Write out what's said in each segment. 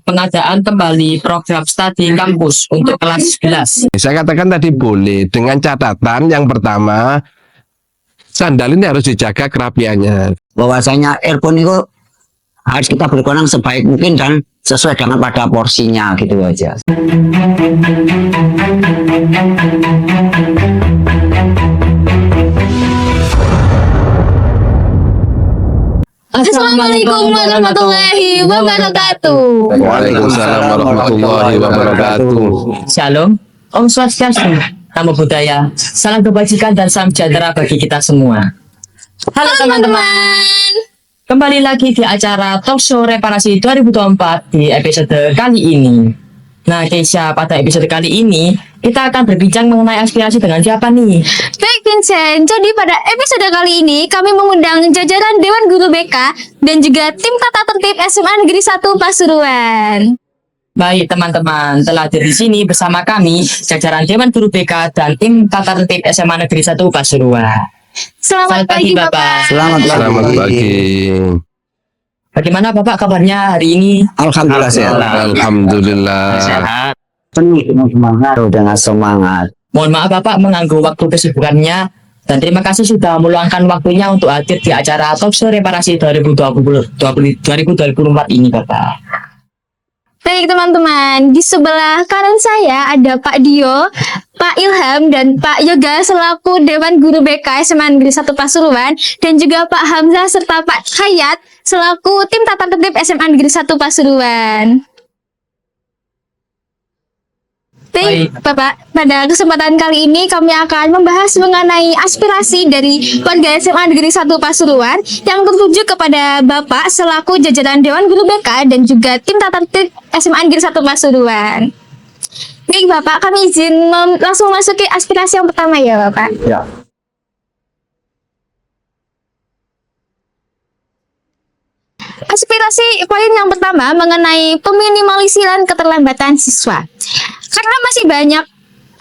pengadaan kembali program studi kampus untuk kelas 11. Saya katakan tadi boleh, dengan catatan yang pertama, sandal ini harus dijaga kerapiannya. Bahwasanya earphone itu harus kita berkurang sebaik mungkin dan sesuai dengan pada porsinya gitu aja. Assalamualaikum warahmatullahi wabarakatuh. Waalaikumsalam warahmatullahi wabarakatuh. Shalom, Om Swastiastu, Namo Buddhaya, salam kebajikan dan salam sejahtera bagi kita semua. Halo teman-teman, kembali lagi di acara Talk Show Reparasi 2024 di episode kali ini. Nah Keisha, pada episode kali ini kita akan berbincang mengenai aspirasi dengan siapa nih? Baik Vincent, jadi pada episode kali ini kami mengundang jajaran Dewan Guru BK dan juga tim tata tertib SMA Negeri 1 Pasuruan. Baik teman-teman, telah hadir di sini bersama kami jajaran Dewan Guru BK dan tim tata tertib SMA Negeri 1 Pasuruan. Selamat pagi Bapak. Selamat pagi. Bagaimana Bapak kabarnya hari ini? Alhamdulillah sehat. Alhamdulillah. Sehat. Penuh dengan semangat. Dengan semangat. Mohon maaf Bapak mengganggu waktu kesibukannya dan terima kasih sudah meluangkan waktunya untuk hadir di acara Talk Show Reparasi 2024 ini Bapak. Baik teman-teman, di sebelah kanan saya ada Pak Dio, Pak Ilham, dan Pak Yoga selaku Dewan Guru BK SMA Negeri 1 Pasuruan, dan juga Pak Hamzah serta Pak Hayat selaku tim tata tertib SMA Negeri 1 Pasuruan. Baik, Bapak, pada kesempatan kali ini kami akan membahas mengenai aspirasi dari warga SMA Negeri 1 Pasuruan yang tertuju kepada Bapak selaku jajaran Dewan Guru BK dan juga tim tata tertib SMA Negeri 1 Pasuruan. Baik, Bapak, kami izin langsung masuk ke aspirasi yang pertama ya, Bapak. Ya. Aspirasi poin yang pertama mengenai peminimalisan keterlambatan siswa. Karena masih banyak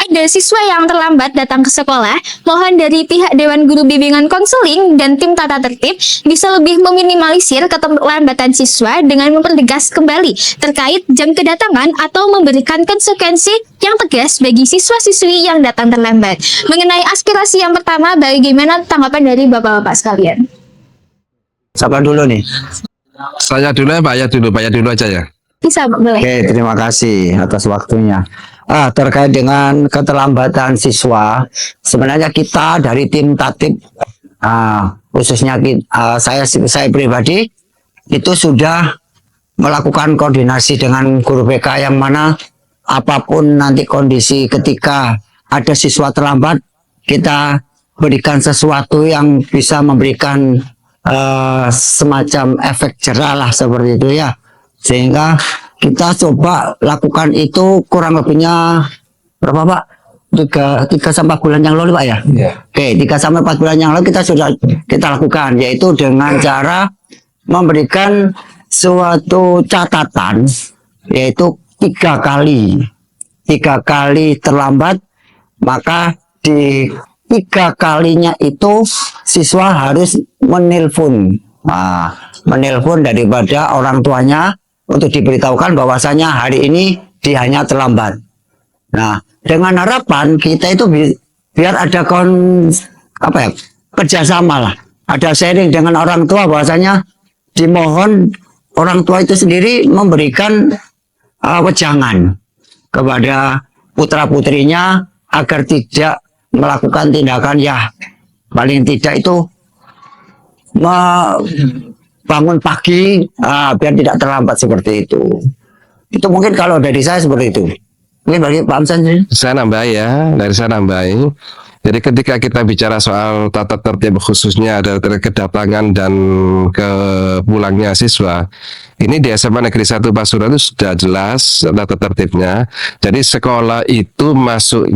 ada siswa yang terlambat datang ke sekolah, mohon dari pihak Dewan Guru Bimbingan Konseling dan tim tata tertib bisa lebih meminimalisir keterlambatan siswa dengan mempertegas kembali terkait jam kedatangan atau memberikan konsekuensi yang tegas bagi siswa-siswi yang datang terlambat. Mengenai aspirasi yang pertama, bagaimana tanggapan dari Bapak-Bapak sekalian? Siapa dulu nih? Saya dulu ya Pak ya dulu aja ya. Bisa, boleh. Oke, terima kasih atas waktunya. Terkait dengan keterlambatan siswa, sebenarnya kita dari tim tatib, khususnya saya pribadi itu sudah melakukan koordinasi dengan guru BK yang mana apapun nanti kondisi ketika ada siswa terlambat, kita berikan sesuatu yang bisa memberikan semacam efek jerah lah seperti itu ya. Sehingga kita coba lakukan itu kurang lebihnya berapa Pak? 3-4 bulan yang lalu Pak ya? Yeah. Oke, 3-4 bulan yang lalu kita lakukan, yaitu dengan cara memberikan suatu catatan, yaitu 3 kali terlambat, maka di 3 kalinya itu siswa harus menelpon, menelpon daripada orang tuanya untuk diberitahukan bahwasanya hari ini dia hanya terlambat. Nah, dengan harapan kita itu biar ada kerjasama lah, ada sharing dengan orang tua bahwasanya dimohon orang tua itu sendiri memberikan wejangan kepada putra putrinya agar tidak melakukan tindakan ya paling tidak itu bangun pagi biar tidak terlambat seperti itu. Itu mungkin kalau dari saya seperti itu. Mungkin bagi Pak Amsan sendiri. Saya nambahin. Jadi ketika kita bicara soal tata tertib khususnya ada kedatangan dan kepulangnya siswa, ini di SMA Negeri 1 Pasuruan itu sudah jelas tata tertibnya. Jadi sekolah itu masuk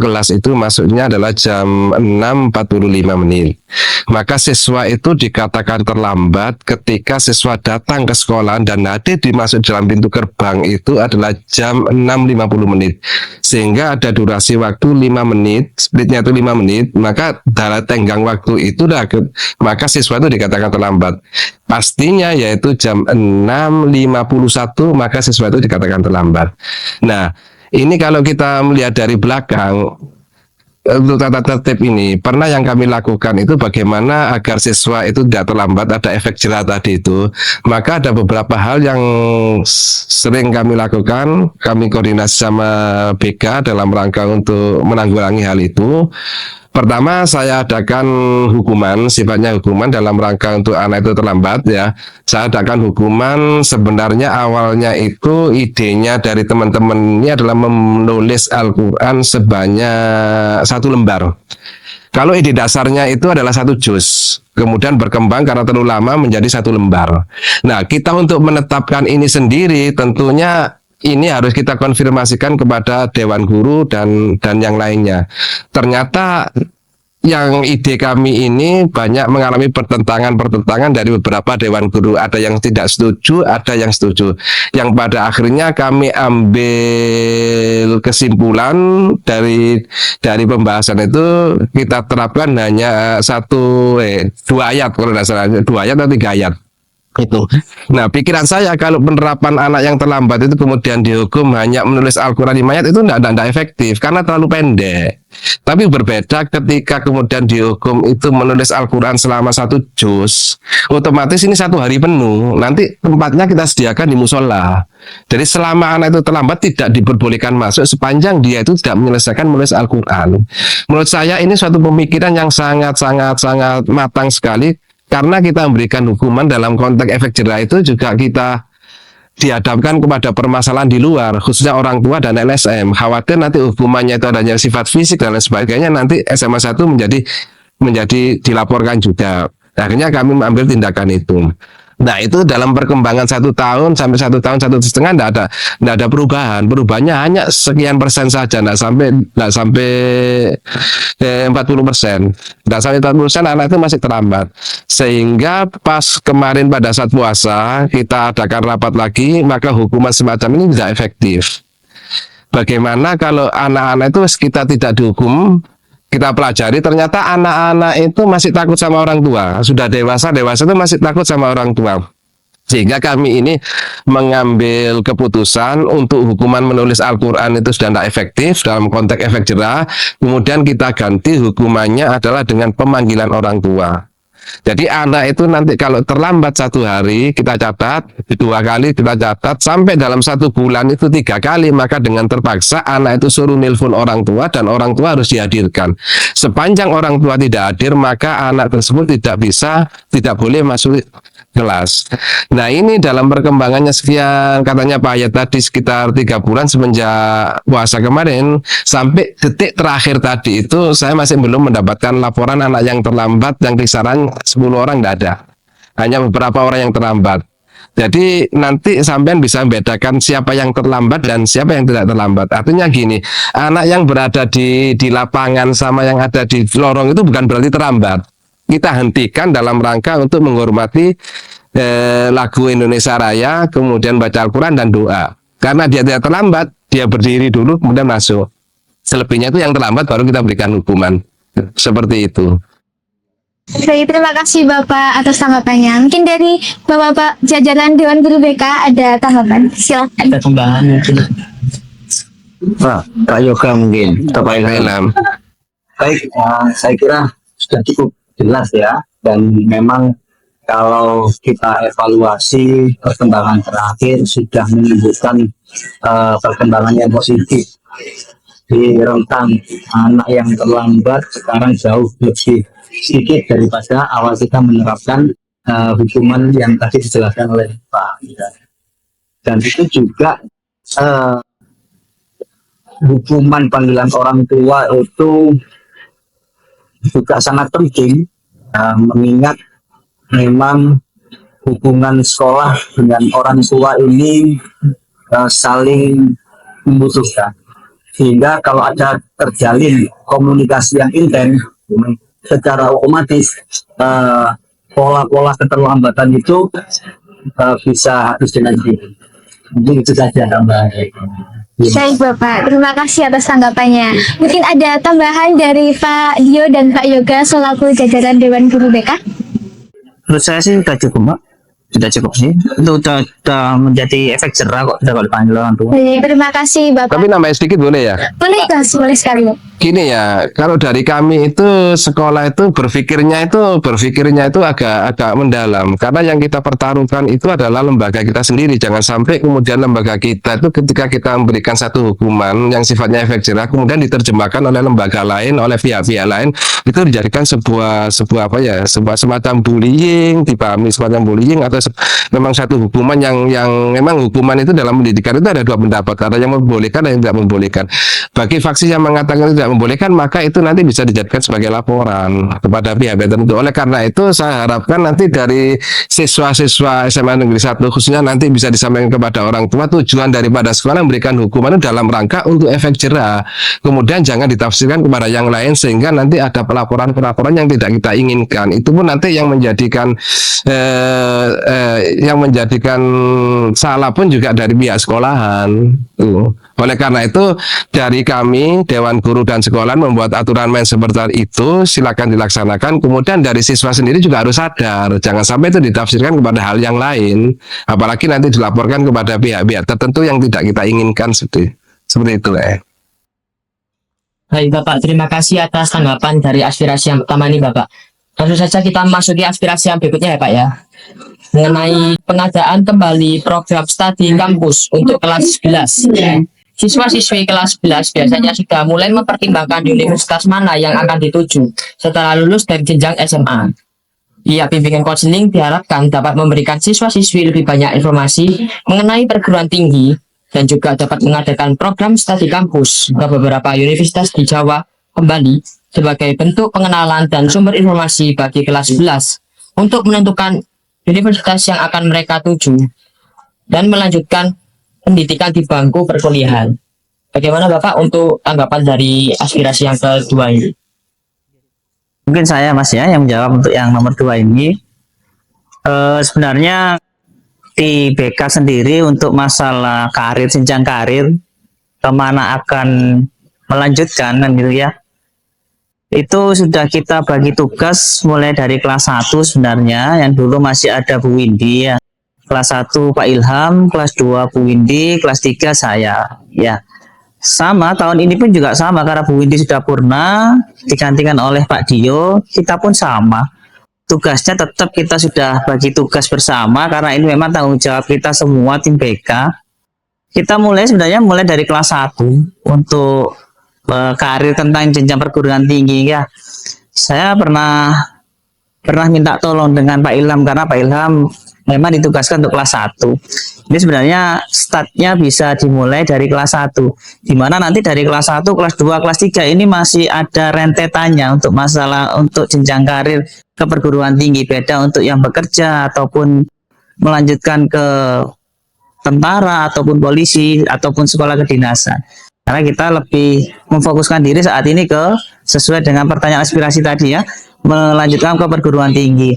kelas itu masuknya adalah jam 6.45 menit. Maka siswa itu dikatakan terlambat ketika siswa datang ke sekolah dan hadir dimasuk dalam pintu gerbang itu adalah jam 6.50 menit. Sehingga ada durasi waktu 5 menit, splitnya itu 5 menit, maka dalam tenggang waktu itu maka siswa itu dikatakan terlambat. pastinya yaitu jam 6.51 maka siswa itu dikatakan terlambat. Nah, ini kalau kita melihat dari belakang untuk tata tertib ini, pernah yang kami lakukan itu bagaimana agar siswa itu tidak terlambat, ada efek jerah tadi itu. Maka ada beberapa hal yang sering kami lakukan, kami koordinasi sama BK dalam rangka untuk menanggulangi hal itu. Pertama, saya adakan hukuman, sifatnya hukuman dalam rangka untuk anak itu terlambat ya. Saya adakan hukuman, sebenarnya awalnya itu idenya dari teman-teman ini adalah menulis Al-Quran sebanyak 1 lembar. Kalau ide dasarnya itu adalah 1 juz, kemudian berkembang karena terlalu lama menjadi 1 lembar. Nah, kita untuk menetapkan ini sendiri tentunya ini harus kita konfirmasikan kepada Dewan Guru dan yang lainnya. Ternyata yang ide kami ini banyak mengalami pertentangan dari beberapa Dewan Guru. Ada yang tidak setuju, ada yang setuju. Yang pada akhirnya kami ambil kesimpulan dari pembahasan itu, kita terapkan hanya 2 ayat, kalau tidak salah 2 ayat atau 3 ayat. Itu. Nah, pikiran saya kalau penerapan anak yang terlambat itu kemudian dihukum hanya menulis Al-Quran 5 ayat itu tidak efektif karena terlalu pendek. Tapi berbeda ketika kemudian dihukum itu menulis Al-Quran selama 1 juz, otomatis ini 1 hari penuh. Nanti tempatnya kita sediakan di musola. Jadi selama anak itu terlambat tidak diperbolehkan masuk sepanjang dia itu tidak menyelesaikan menulis Al-Quran. Menurut saya ini suatu pemikiran yang sangat matang sekali. Karena kita memberikan hukuman dalam konteks efek jerah itu juga kita dihadapkan kepada permasalahan di luar, khususnya orang tua dan LSM. Khawatir nanti hukumannya itu adanya sifat fisik dan lain sebagainya, nanti SMA 1 menjadi dilaporkan juga. Akhirnya kami mengambil tindakan itu. Nah, itu dalam perkembangan 1 tahun sampai 1 tahun 1,5 tahun tidak ada perubahan. Perubahannya hanya sekian persen saja, tidak sampai 40%. Tidak sampai 40% anak itu masih terlambat. Sehingga pas kemarin pada saat puasa kita adakan rapat lagi, maka hukuman semacam ini tidak efektif. Bagaimana kalau anak-anak itu kita tidak dihukum, kita pelajari ternyata anak-anak itu masih takut sama orang tua. Sudah dewasa itu masih takut sama orang tua. Sehingga kami ini mengambil keputusan untuk hukuman menulis Al-Quran itu sudah tidak efektif dalam konteks efek jerah. Kemudian kita ganti hukumannya adalah dengan pemanggilan orang tua. Jadi anak itu nanti kalau terlambat 1 hari kita catat, 2 kali kita catat, sampai dalam 1 bulan itu 3 kali, maka dengan terpaksa anak itu suruh nelpon orang tua dan orang tua harus dihadirkan. Sepanjang orang tua tidak hadir maka anak tersebut tidak boleh masuk kelas. Nah, ini dalam perkembangannya sekian, katanya Pak Ayat tadi sekitar 3 bulan semenjak puasa kemarin sampai detik terakhir tadi itu saya masih belum mendapatkan laporan anak yang terlambat yang kisaran 10 orang tidak ada. Hanya beberapa orang yang terlambat. Jadi nanti sampean bisa membedakan siapa yang terlambat dan siapa yang tidak terlambat. Artinya gini, anak yang berada di lapangan sama yang ada di lorong itu bukan berarti terlambat. Kita hentikan dalam rangka untuk menghormati lagu Indonesia Raya, kemudian baca Al-Quran dan doa. Karena dia tidak terlambat, dia berdiri dulu kemudian masuk. Selebihnya itu yang terlambat baru kita berikan hukuman. Seperti itu. Baik, terima kasih Bapak atas tanggapannya. Mungkin dari Bapak jajaran Dewan Guru BK ada tanggapan. Silakan. Ada tambahan mungkin. Kak Yoga mungkin. Baik, saya kira sudah cukup jelas ya. Dan memang kalau kita evaluasi perkembangan terakhir sudah menunjukkan perkembangan yang positif. Di rentang anak yang terlambat sekarang jauh lebih sedikit daripada awal kita menerapkan hukuman yang tadi dijelaskan oleh Pak. Dan itu juga hukuman panggilan orang tua itu juga sangat penting, mengingat memang hubungan sekolah dengan orang tua ini saling membutuhkan. Sehingga kalau ada terjalin komunikasi yang intens, secara otomatis pola-pola keterlambatan itu bisa habis dengan diri. Mungkin itu saja Mbak. Baik Bapak, terima kasih atas tanggapannya. Mungkin ada tambahan dari Pak Dio dan Pak Yoga selaku jajaran Dewan Guru BK? Menurut saya sih sudah cukup Mbak. sudah cukup sih. Itu udah menjadi efek jerah kok udah kalau dipanggil orang tua. Terima kasih Bapak. Tapi namanya sedikit boleh ya? Boleh kasih, boleh sekali. Gini ya, kalau dari kami itu sekolah itu berpikirnya itu agak mendalam, karena yang kita pertaruhkan itu adalah lembaga kita sendiri. Jangan sampai kemudian lembaga kita itu ketika kita memberikan satu hukuman yang sifatnya efek jerah kemudian diterjemahkan oleh lembaga lain, oleh pihak-pihak lain, itu dijadikan sebuah semacam bullying, dipahami semacam bullying atau memang satu hukuman yang memang hukuman itu dalam pendidikan itu ada dua pendapat, ada yang membolehkan dan yang tidak membolehkan. Bagi faksi yang mengatakan tidak membolehkan, maka itu nanti bisa dijadikan sebagai laporan kepada pihak tertentu. Oleh karena itu saya harapkan nanti dari siswa-siswa SMA Negeri 1 khususnya nanti bisa disampaikan kepada orang tua tujuan daripada sekolah memberikan hukuman itu dalam rangka untuk efek jerah. Kemudian jangan ditafsirkan kepada yang lain sehingga nanti ada pelaporan-pelaporan yang tidak kita inginkan. Itu pun nanti yang menjadikan salah pun juga dari pihak sekolahan. Oleh karena itu dari kami Dewan Guru dan Sekolahan membuat aturan main seperti itu, silakan dilaksanakan. Kemudian dari siswa sendiri juga harus sadar, jangan sampai itu ditafsirkan kepada hal yang lain, apalagi nanti dilaporkan kepada pihak-pihak tertentu yang tidak kita inginkan seperti itu ya. Baik Bapak, terima kasih atas tanggapan dari aspirasi yang pertama ini Bapak. Langsung saja kita masuki aspirasi yang berikutnya ya Pak ya. Mengenai pengadaan kembali program studi kampus untuk kelas 11. Siswa-siswi kelas 11 biasanya sudah mulai mempertimbangkan universitas mana yang akan dituju setelah lulus dari jenjang SMA. Pihak bimbingan konseling diharapkan dapat memberikan siswa-siswi lebih banyak informasi mengenai perguruan tinggi dan juga dapat mengadakan program studi kampus ke beberapa universitas di Jawa kembali sebagai bentuk pengenalan dan sumber informasi bagi kelas 11 untuk menentukan universitas yang akan mereka tuju dan melanjutkan pendidikan di bangku perkuliahan. Bagaimana Bapak untuk tanggapan dari aspirasi yang kedua ini? Mungkin saya Mas ya yang menjawab untuk yang nomor 2 ini. Sebenarnya di BK sendiri untuk masalah karir, jenjang karir, kemana akan melanjutkan kan gitu ya. Itu sudah kita bagi tugas mulai dari kelas 1 sebenarnya, yang dulu masih ada Bu Windy ya. Kelas 1 Pak Ilham, kelas 2 Bu Windy, kelas 3 saya ya. Sama tahun ini pun juga sama karena Bu Windy sudah purna digantikan oleh Pak Dio, kita pun sama. Tugasnya tetap kita sudah bagi tugas bersama karena ini memang tanggung jawab kita semua tim BK. Kita sebenarnya mulai dari kelas 1 untuk karir tentang jenjang perguruan tinggi ya. Saya pernah minta tolong dengan Pak Ilham karena Pak Ilham memang ditugaskan untuk kelas 1. Ini sebenarnya startnya bisa dimulai dari kelas 1, dimana nanti dari kelas 1, kelas 2, kelas 3 ini masih ada rentetannya untuk masalah untuk jenjang karir ke perguruan tinggi. Beda untuk yang bekerja ataupun melanjutkan ke tentara ataupun polisi ataupun sekolah kedinasan. Karena kita lebih memfokuskan diri saat ini ke sesuai dengan pertanyaan aspirasi tadi ya, melanjutkan ke perguruan tinggi.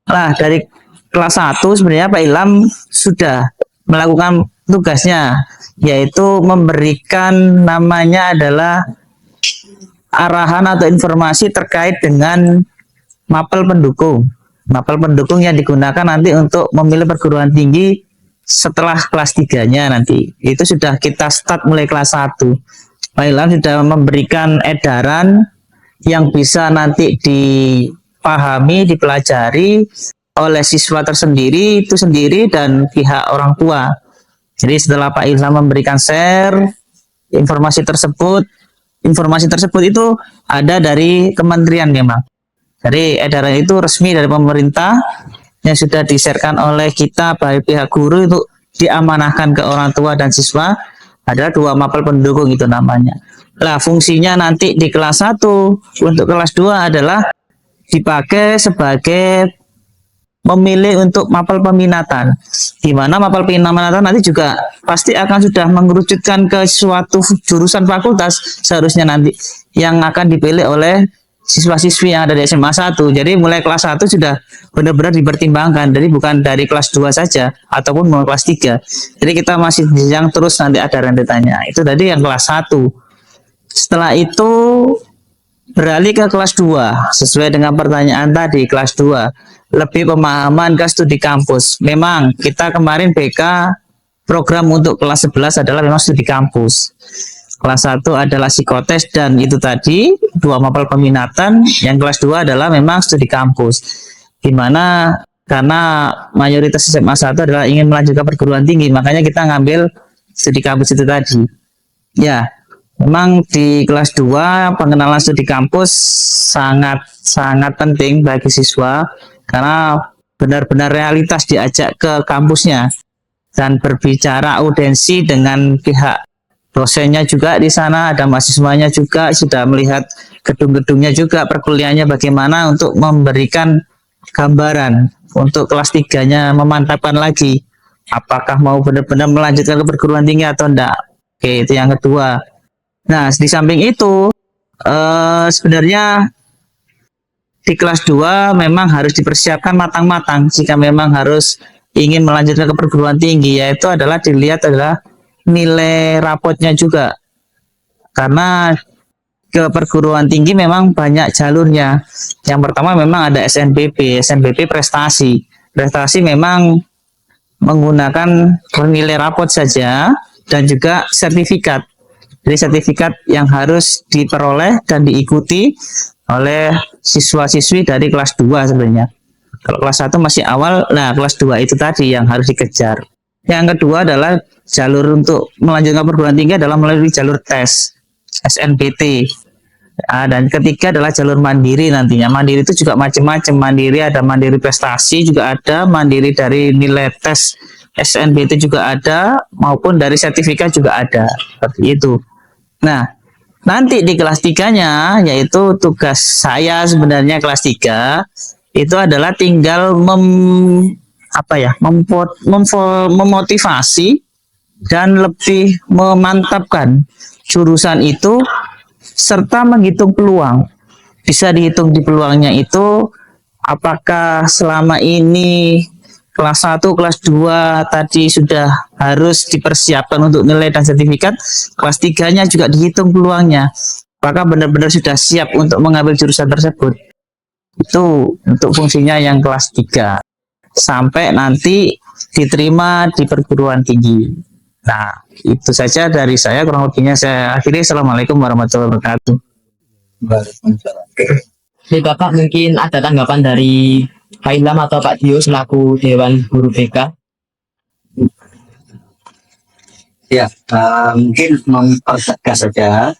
Nah, dari kelas 1 sebenarnya Pak Ilham sudah melakukan tugasnya, yaitu memberikan namanya adalah arahan atau informasi terkait dengan mapel pendukung. Mapel pendukung yang digunakan nanti untuk memilih perguruan tinggi setelah kelas 3-nya nanti. Itu sudah kita start mulai kelas 1. Pak Ilham sudah memberikan edaran yang bisa nanti dipahami, dipelajari oleh siswa tersendiri itu sendiri dan pihak orang tua. Jadi setelah Pak Ilham memberikan share informasi tersebut itu ada dari kementerian memang. Jadi edaran itu resmi dari pemerintah yang sudah di-sharekan oleh kita baik pihak guru itu diamanahkan ke orang tua dan siswa. Ada 2 mapel pendukung itu namanya. Nah, fungsinya nanti di kelas 1 untuk kelas 2 adalah dipakai sebagai memilih untuk mapel peminatan, di mana mapel peminatan nanti juga pasti akan sudah mengerucutkan ke suatu jurusan fakultas seharusnya nanti yang akan dipilih oleh siswa-siswi yang ada di SMA 1. Jadi mulai kelas 1 sudah benar-benar dipertimbangkan, jadi bukan dari kelas 2 saja ataupun mau kelas 3. Jadi kita masih yang terus nanti ada rentetannya. Itu tadi yang kelas 1. Setelah itu beralih ke kelas 2 sesuai dengan pertanyaan tadi, kelas 2. lebih pemahaman ke studi kampus. Memang kita kemarin BK program untuk kelas 11 adalah memang studi kampus. Kelas 1 adalah psikotes dan itu tadi 2 mapel peminatan, yang kelas 2 adalah memang studi kampus. Dimana karena mayoritas SMA 1 adalah ingin melanjutkan perguruan tinggi, makanya kita ngambil studi kampus itu tadi. Ya, memang di kelas 2 pengenalan studi kampus sangat penting bagi siswa karena benar-benar realitas diajak ke kampusnya dan berbicara audensi dengan pihak dosennya juga di sana, ada mahasiswanya juga, sudah melihat gedung-gedungnya juga, perkuliahannya bagaimana untuk memberikan gambaran untuk kelas 3-nya memantapkan lagi apakah mau benar-benar melanjutkan ke perguruan tinggi atau enggak. Oke, itu yang kedua. Nah, di samping itu sebenarnya di kelas 2 memang harus dipersiapkan matang-matang jika memang harus ingin melanjutkan ke perguruan tinggi, yaitu adalah dilihat adalah nilai rapotnya juga, karena ke perguruan tinggi memang banyak jalurnya. Yang pertama memang ada SNBP prestasi memang menggunakan nilai rapot saja dan juga sertifikat. Jadi sertifikat yang harus diperoleh dan diikuti oleh siswa-siswi dari kelas 2 sebenarnya. Kalau kelas 1 masih awal, nah kelas 2 itu tadi yang harus dikejar. Yang kedua adalah jalur untuk melanjutkan perguruan tinggi adalah melalui jalur tes SNBT. Dan ketiga adalah jalur mandiri nantinya. Mandiri itu juga macam-macam. Mandiri ada mandiri prestasi juga ada, mandiri dari nilai tes SNBT juga ada, maupun dari sertifikat juga ada. Seperti itu. Nah, nanti di kelas 3-nya, yaitu tugas saya sebenarnya kelas 3, itu adalah tinggal memotivasi dan lebih memantapkan jurusan itu serta menghitung peluang. Bisa dihitung di peluangnya itu apakah selama ini kelas 1, kelas 2 tadi sudah harus dipersiapkan untuk nilai dan sertifikat, kelas 3-nya juga dihitung peluangnya. Apakah benar-benar sudah siap untuk mengambil jurusan tersebut. Itu untuk fungsinya yang kelas 3. Sampai nanti diterima di perguruan tinggi. Nah, itu saja dari saya, kurang lebihnya saya akhiri. Assalamualaikum warahmatullahi wabarakatuh. Nih Bapak, mungkin ada tanggapan dari Pak Ilham atau Pak Dio selaku Dewan Guru BK? Ya, mungkin mempertegas saja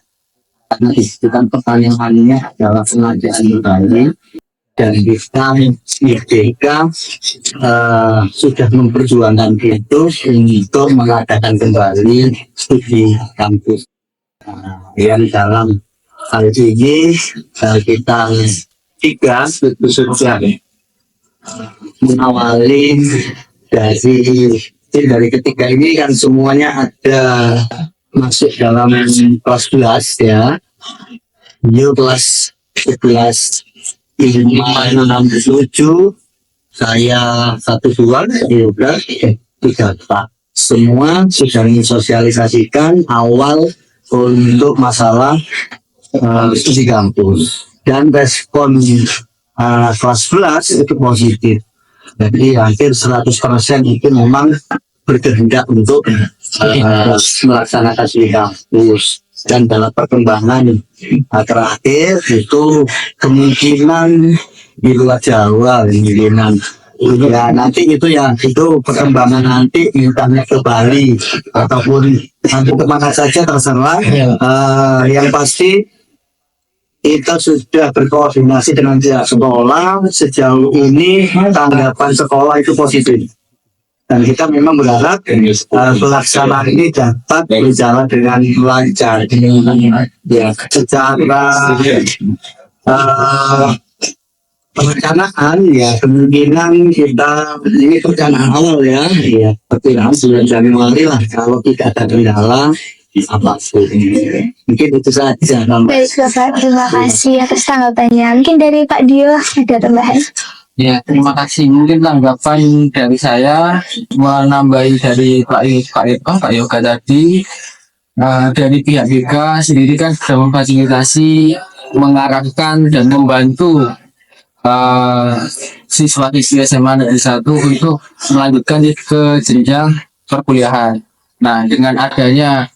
karena disebutkan pertanyaannya adalah pengajian bertanya dan kita di BK sudah memperjuangkan itu untuk mengadakan kembali studi kampus. Yang dalam hal ini kita tiga sudah mengawali dari ketiga ini kan semuanya ada masuk dalam kelas 11 ya. New kelas 11 567, saya 12, ya 3. Semua sudah mensosialisasikan awal untuk masalah studi kampus dan respon kelas 11 itu positif. Jadi hampir 100% itu memang berkehendak untuk melaksanakan studi kampus. Dan dalam perkembangan terakhir itu kemungkinan di luar Jawa, kemungkinan ya nanti itu ya itu perkembangan nanti mintanya ke Bali ataupun nanti kemana saja terserah. Yang pasti kita sudah berkoordinasi dengan pihak sekolah. Sejauh ini tanggapan sekolah itu positif. Dan kita memang berharap pelaksanaan ini dapat berjalan dengan lancar. Ya, secara perencanaan ya kemungkinan kita ini perencanaan awal ya, perkiraan bulan Januari lah kalau tidak ada kendala apapun. Mungkin itu saja. Baik Bapak, terima kasih atas tanggapannya. Mungkin dari Pak Dio ada tambahan? Ya, terima kasih. Mungkin tanggapan dari saya menambahi dari Pak Yoga tadi, dari pihak BK sendiri kan sudah memfasilitasi, mengarahkan dan membantu siswa-siswi SMA Negeri 1 untuk melanjutkan ke jenjang perkuliahan. Nah, dengan adanya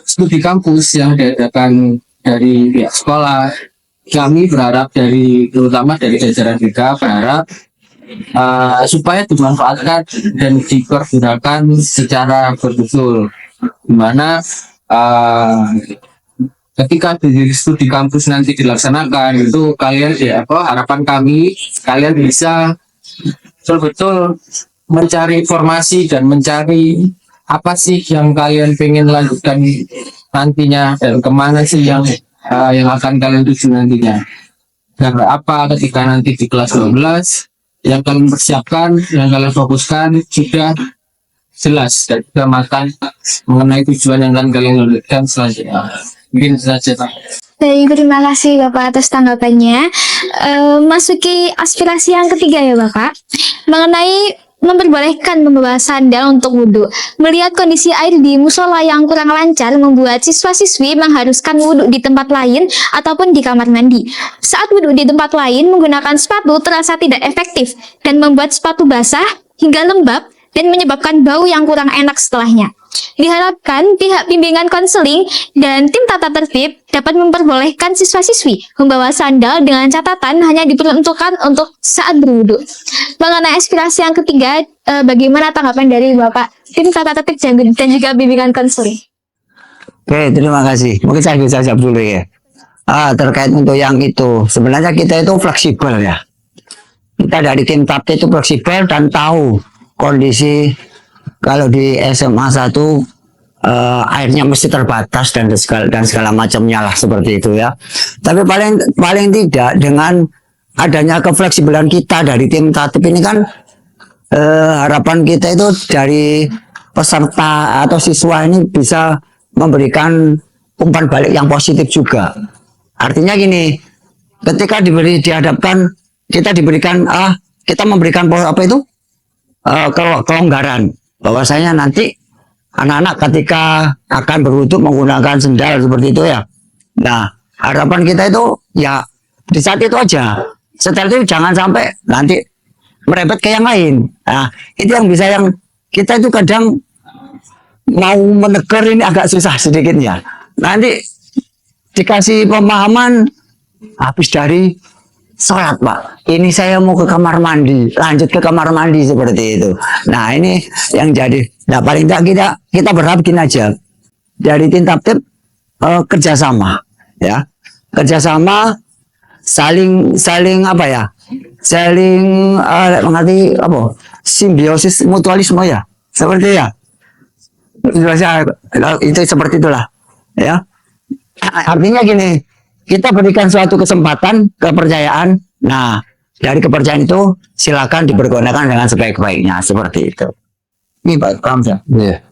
studi kampus yang diadakan dari pihak sekolah, kami berharap terutama dari jajaran BK berharap supaya dimanfaatkan dan dipergunakan secara betul, di mana ketika di studi kampus nanti dilaksanakan itu kalian harapan kami kalian bisa betul-betul mencari informasi dan mencari apa sih yang kalian pengen lanjutkan nantinya dan kemana sih yang akan kalian tuju nantinya, dan apa ketika nanti di kelas 12 yang kalian persiapkan, yang kalian fokuskan sudah jelas dan sudah matang mengenai tujuan yang akan kalian lanjutkan selanjutnya. Mungkin saja, Pak. Baik, terima kasih Bapak atas tanggapannya. Masuki aspirasi yang ketiga ya Bapak, mengenai memperbolehkan membawa sandal untuk wudhu. Melihat kondisi air di musola yang kurang lancar membuat siswa-siswi mengharuskan wudhu di tempat lain ataupun di kamar mandi. Saat wudhu di tempat lain menggunakan sepatu terasa tidak efektif dan membuat sepatu basah hingga lembab dan menyebabkan bau yang kurang enak setelahnya. Diharapkan pihak bimbingan konseling dan tim tata tertib dapat memperbolehkan siswa-siswi membawa sandal dengan catatan hanya diperuntukkan untuk saat berwudu. Mengenai aspirasi yang ketiga, bagaimana tanggapan dari Bapak tim tata tertib dan juga bimbingan konseling? Oke, terima kasih. Mungkin saya bisa jawab dulu ya. Terkait untuk yang itu, sebenarnya kita itu fleksibel ya. Kita dari tim tatip itu fleksibel dan tahu kondisi kalau di SMA 1 airnya mesti terbatas dan segala macamnya lah seperti itu ya. Tapi paling tidak dengan adanya kefleksibelan kita dari tim tatip ini kan harapan kita itu dari peserta atau siswa ini bisa memberikan umpan balik yang positif juga. Artinya gini, ketika dihadapkan kita diberikan kita memberikan apa itu kelonggaran bahwasanya nanti anak-anak ketika akan berwudu menggunakan sendal seperti itu ya. Nah, harapan kita itu ya di saat itu aja. Setelah itu jangan sampai nanti merembet ke yang lain. Nah, itu yang bisa yang kita itu kadang mau menegur ini agak susah sedikit ya. Nanti dikasih pemahaman habis dari sholat Pak, ini saya mau ke kamar mandi, lanjut ke kamar mandi seperti itu. Nah ini yang jadi, nah paling tidak kita berharap gini aja dari tim tatip kerjasama ya, kerjasama saling apa ya, saling mengerti apa, simbiosis mutualisme ya, seperti ya, itu seperti itulah ya. Artinya gini, kita berikan suatu kesempatan, kepercayaan. Nah, dari kepercayaan itu silakan dipergunakan dengan sebaik-baiknya seperti itu. Ini Pak Ramza. Iya.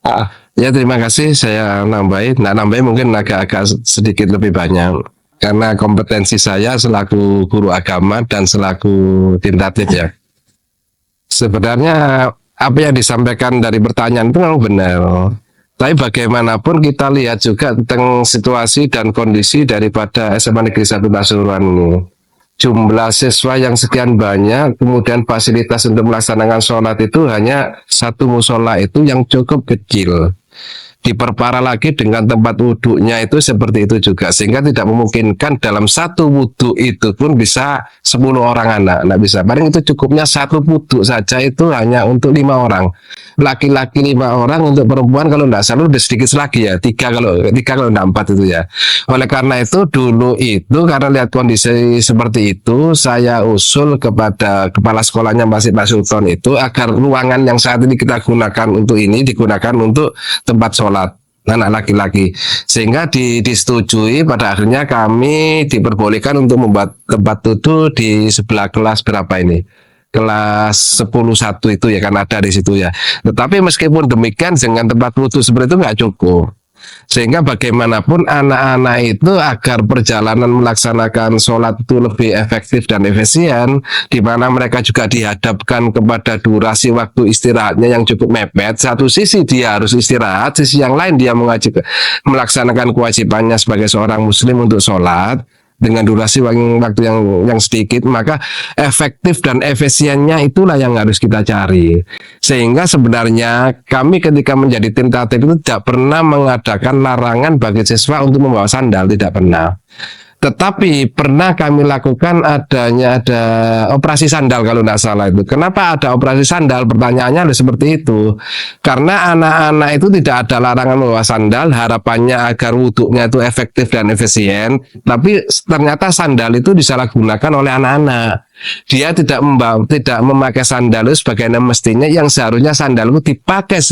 Ya terima kasih, saya nambahin. Nah nambahin mungkin agak sedikit lebih banyak karena kompetensi saya selaku guru agama dan selaku tim tatip ya. Sebenarnya apa yang disampaikan dari pertanyaan itu memang benar. Tapi bagaimanapun kita lihat juga tentang situasi dan kondisi daripada SMA Negeri 1 Pasuruan ini. Jumlah siswa yang sekian banyak, kemudian fasilitas untuk melaksanakan sholat itu hanya satu musola itu yang cukup kecil. Diperparah lagi dengan tempat wudhunya itu seperti itu juga, sehingga tidak memungkinkan dalam satu wudhu itu pun bisa 10 orang anak, nggak bisa. Paling itu cukupnya satu wudhu saja itu hanya untuk 5 orang, laki-laki 5 orang, untuk perempuan kalau nggak salah udah sedikit lagi ya, 3 kalau nggak 4 itu ya. Oleh karena itu dulu itu karena lihat kondisi seperti itu, saya usul kepada kepala sekolahnya Pak Sultan itu agar ruangan yang saat ini kita gunakan untuk ini digunakan untuk tempat sholat anak laki-laki, sehingga disetujui pada akhirnya kami diperbolehkan untuk membuat tempat wudhu di sebelah kelas berapa ini, kelas 10-1 itu ya, kan ada di situ ya. Tetapi meskipun demikian dengan tempat wudhu seperti itu nggak cukup, sehingga bagaimanapun anak-anak itu agar perjalanan melaksanakan sholat itu lebih efektif dan efisien, di mana mereka juga dihadapkan kepada durasi waktu istirahatnya yang cukup mepet. Satu sisi dia harus istirahat, sisi yang lain dia melaksanakan kewajibannya sebagai seorang muslim untuk sholat. dengan durasi waktu yang sedikit, maka efektif dan efisiennya itulah yang harus kita cari. Sehingga sebenarnya kami ketika menjadi tim tatip itu tidak pernah mengadakan larangan bagi siswa untuk membawa sandal, tidak pernah. Tetapi pernah kami lakukan ada operasi sandal kalau tidak salah itu. Kenapa ada operasi sandal? Pertanyaannya adalah seperti itu. Karena anak-anak itu tidak ada larangan membawa sandal, harapannya agar wudhunya itu efektif dan efisien. Tapi ternyata sandal itu disalahgunakan oleh anak-anak. Dia tidak memakai sandal itu sebagaimana mestinya, yang seharusnya sandal itu dipakai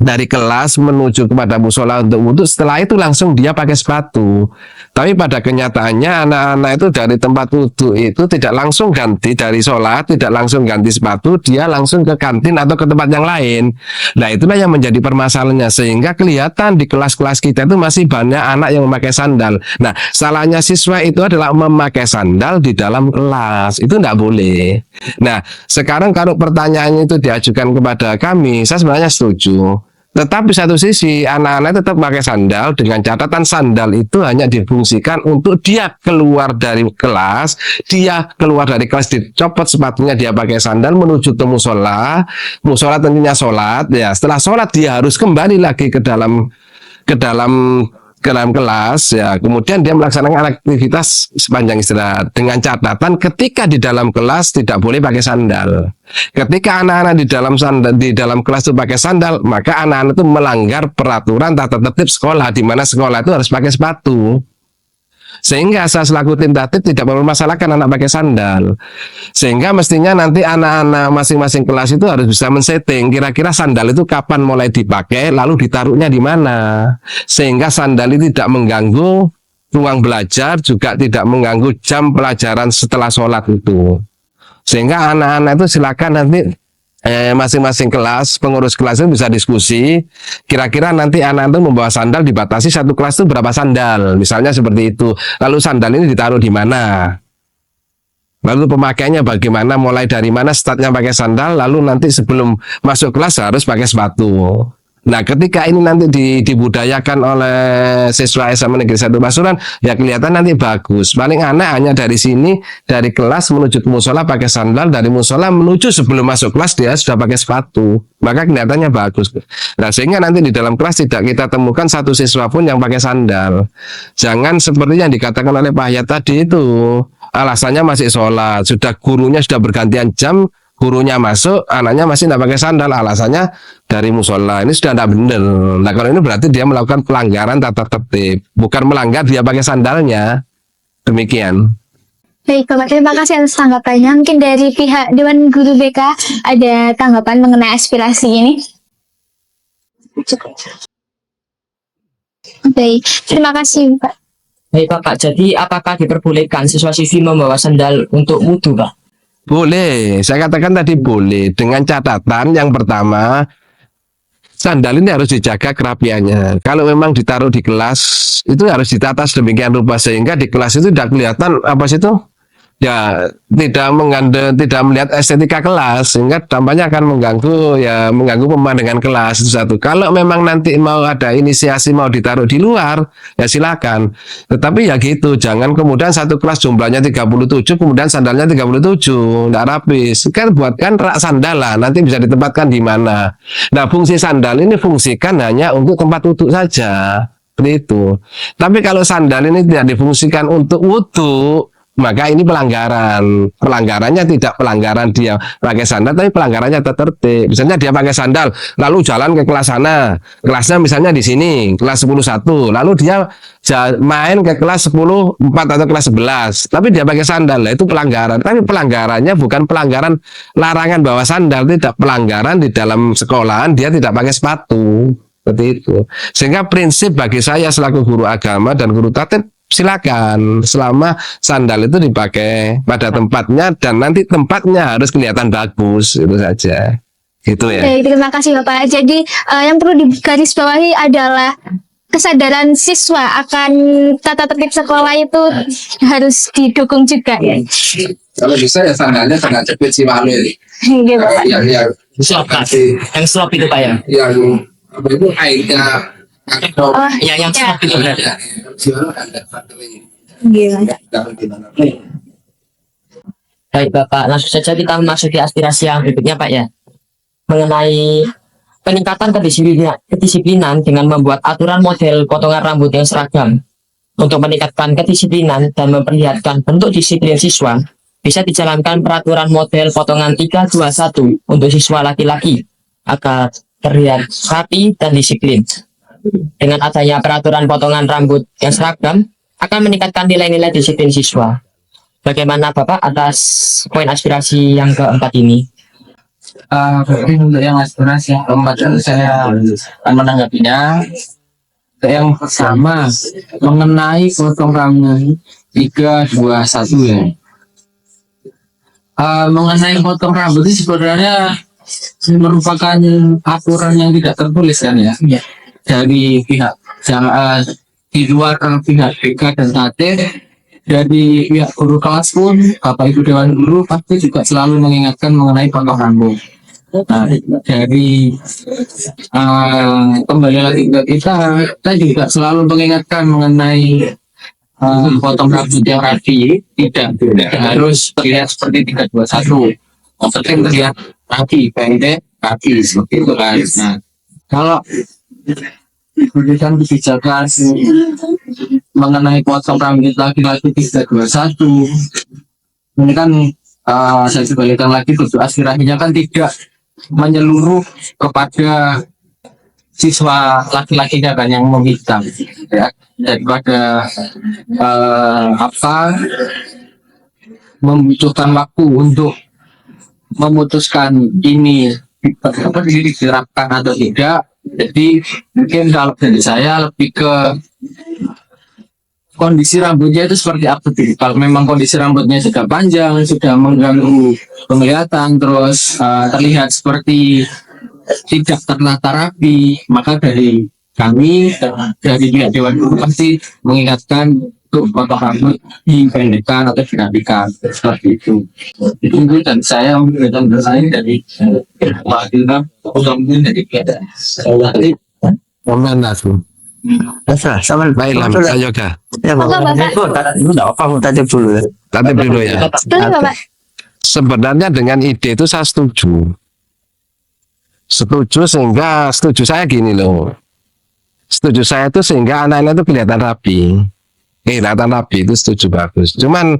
dari kelas menuju kepada musola untuk wudhu, setelah itu langsung dia pakai sepatu. Tapi pada kenyataannya anak-anak itu dari tempat wudhu itu tidak langsung ganti dari sholat, tidak langsung ganti sepatu, dia langsung ke kantin atau ke tempat yang lain. Nah itulah yang menjadi permasalahannya, sehingga kelihatan di kelas-kelas kita itu masih banyak anak yang memakai sandal. Nah salahnya siswa itu adalah memakai sandal di dalam kelas, itu tidak boleh. Nah sekarang kalau pertanyaannya itu diajukan kepada kami, saya sebenarnya setuju. Tetapi satu sisi anak-anak tetap pakai sandal dengan catatan sandal itu hanya difungsikan untuk dia keluar dari kelas, dicopot sepatunya, dia pakai sandal menuju ke musola tentunya sholat, ya setelah sholat dia harus kembali lagi ke dalam kelas, ya kemudian dia melaksanakan aktivitas sepanjang istirahat dengan catatan ketika di dalam kelas tidak boleh pakai sandal. Ketika anak-anak di dalam kelas itu pakai sandal, maka anak-anak itu melanggar peraturan tata tertib sekolah, di mana sekolah itu harus pakai sepatu. Sehingga saya selaku tim tatip tidak mempermasalahkan anak pakai sandal. Sehingga mestinya nanti anak-anak masing-masing kelas itu harus bisa men-setting kira-kira sandal itu kapan mulai dipakai, lalu ditaruhnya di mana. Sehingga sandal itu tidak mengganggu ruang belajar, juga tidak mengganggu jam pelajaran setelah sholat itu. Sehingga anak-anak itu silakan nanti masing-masing kelas, pengurus kelas itu bisa diskusi kira-kira nanti anak itu membawa sandal, dibatasi satu kelas itu berapa sandal, misalnya seperti itu. Lalu sandal ini ditaruh di mana, lalu pemakaiannya bagaimana, mulai dari mana startnya pakai sandal, lalu nanti sebelum masuk kelas harus pakai sepatu. Nah ketika ini nanti dibudayakan oleh siswa SMA Negeri 1 Pasuruan, ya kelihatan nanti bagus. Paling aneh hanya dari sini, dari kelas menuju ke musola pakai sandal, dari musola menuju sebelum masuk kelas dia sudah pakai sepatu, maka kelihatannya bagus. Nah sehingga nanti di dalam kelas tidak kita temukan satu siswa pun yang pakai sandal. Jangan seperti yang dikatakan oleh Pak Hayat tadi itu, alasannya masih sholat, sudah gurunya sudah bergantian jam, gurunya masuk, anaknya masih tidak pakai sandal, alasannya dari musola. Ini sudah tidak benar. Nah kalau ini berarti dia melakukan pelanggaran tata tertib, bukan melanggar dia pakai sandalnya. Demikian. Baik, Bapak, terima kasih atas tanggapannya. Mungkin dari pihak Dewan Guru BK ada tanggapan mengenai aspirasi ini? Baik, terima kasih, Pak. Baik Bapak, jadi apakah diperbolehkan siswa-siswi membawa sandal untuk wudhu, Pak? Boleh, saya katakan tadi boleh, dengan catatan yang pertama, sandal ini harus dijaga kerapiannya. Kalau memang ditaruh di kelas, itu harus ditata sedemikian rupa sehingga di kelas itu tidak kelihatan apa sih itu, ya tidak melihat estetika kelas, sehingga dampaknya akan mengganggu pemandangan kelas, itu satu. Kalau memang nanti mau ada inisiasi mau ditaruh di luar, ya silakan. Tetapi ya gitu, jangan kemudian satu kelas jumlahnya 37, kemudian sandalnya 37, tidak rapi. Kan buatkan rak sandal lah, nanti bisa ditempatkan di mana. Nah fungsi sandal ini fungsikan hanya untuk tempat wudhu saja, seperti itu. Tapi kalau sandal ini tidak difungsikan untuk wudhu, maka ini pelanggaran. Pelanggarannya tidak pelanggaran dia pakai sandal, tapi pelanggarannya tertib. Misalnya dia pakai sandal, lalu jalan ke kelas sana, kelasnya misalnya di sini, kelas 10-1, lalu dia main ke kelas 10-4 atau kelas 11, tapi dia pakai sandal, itu pelanggaran. Tapi pelanggarannya bukan pelanggaran larangan bawa sandal, tidak, pelanggaran di dalam sekolahan dia tidak pakai sepatu, seperti itu. Sehingga prinsip bagi saya selaku guru agama dan guru tatib, silakan selama sandal itu dipakai pada tempatnya dan nanti tempatnya harus kelihatan bagus, itu saja. Gitu ya. Baik, terima kasih Bapak. Jadi yang perlu digarisbawahi adalah kesadaran siswa akan tata tertib sekolah itu harus didukung juga ya. Kalau bisa ya sandalnya jangan jepit si Wale. Gitu, Pak. Yang Yang slop itu Pak ya? yang apa itu airnya Oh, Yang ya. slop itu benar. Gimana ada baterai? Baik Bapak, langsung saja kita memasuki aspirasi yang berikutnya Pak ya. Mengenai peningkatan kedisiplinan dengan membuat aturan model potongan rambut yang seragam. Untuk meningkatkan kedisiplinan dan memperlihatkan bentuk disiplin siswa, bisa dijalankan peraturan model potongan 321 untuk siswa laki-laki agar terlihat rapi dan disiplin. Dengan adanya peraturan potongan rambut yang seragam, akan meningkatkan nilai-nilai disiplin siswa. Bagaimana Bapak atas poin aspirasi yang keempat ini? Mungkin untuk yang aspirasi yang keempat itu saya akan menanggapinya. Yang pertama mengenai potong rambut 321 ya. Mengenai potong rambut itu sebenarnya merupakan aturan yang tidak tertulis kan ya. Dari pihak di luar pihak BK dan Tatip, dari pihak guru kelas pun Bapak Ibu Dewan Guru pasti juga selalu mengingatkan mengenai potong rambut. Nah, dari kembali lagi ke kita juga selalu mengingatkan mengenai potong rambut yang rapi, tidak harus terlihat seperti 321. Yang penting terlihat rapi, pendek, rapi seperti itu kan. Nah, kalau diberikan kebijakan mengenai potong rambut laki-laki 321, ini kan saya kembalikan lagi bentuk aspirasinya kan tidak menyeluruh kepada siswa laki-lakinya kan yang meminta ya, daripada membutuhkan waktu untuk memutuskan ini diterapkan atau tidak. Jadi mungkin kalau dari saya lebih ke kondisi rambutnya itu seperti apa sih? Kalau memang kondisi rambutnya sudah panjang, sudah mengganggu penglihatan, terus terlihat seperti tidak tertata rapi, maka dari kami dari pihak Dewan Guru pasti mengingatkan untuk potong rambut dipendekkan atau dirapikan seperti itu. Itu dan saya memberikan bersaing dari wakilnya mungkin dari Mana tuh? Sama Baiklah, ayo kah? Ya, Bapak. Itu enggak apa-apa, Tatip dulu ya. Tatip dulu ya. Betul Bapak. Sebenarnya dengan ide itu saya setuju. Setuju saya gini loh. Setuju saya itu sehingga anak-anak itu kelihatan rapi itu setuju bagus. Cuman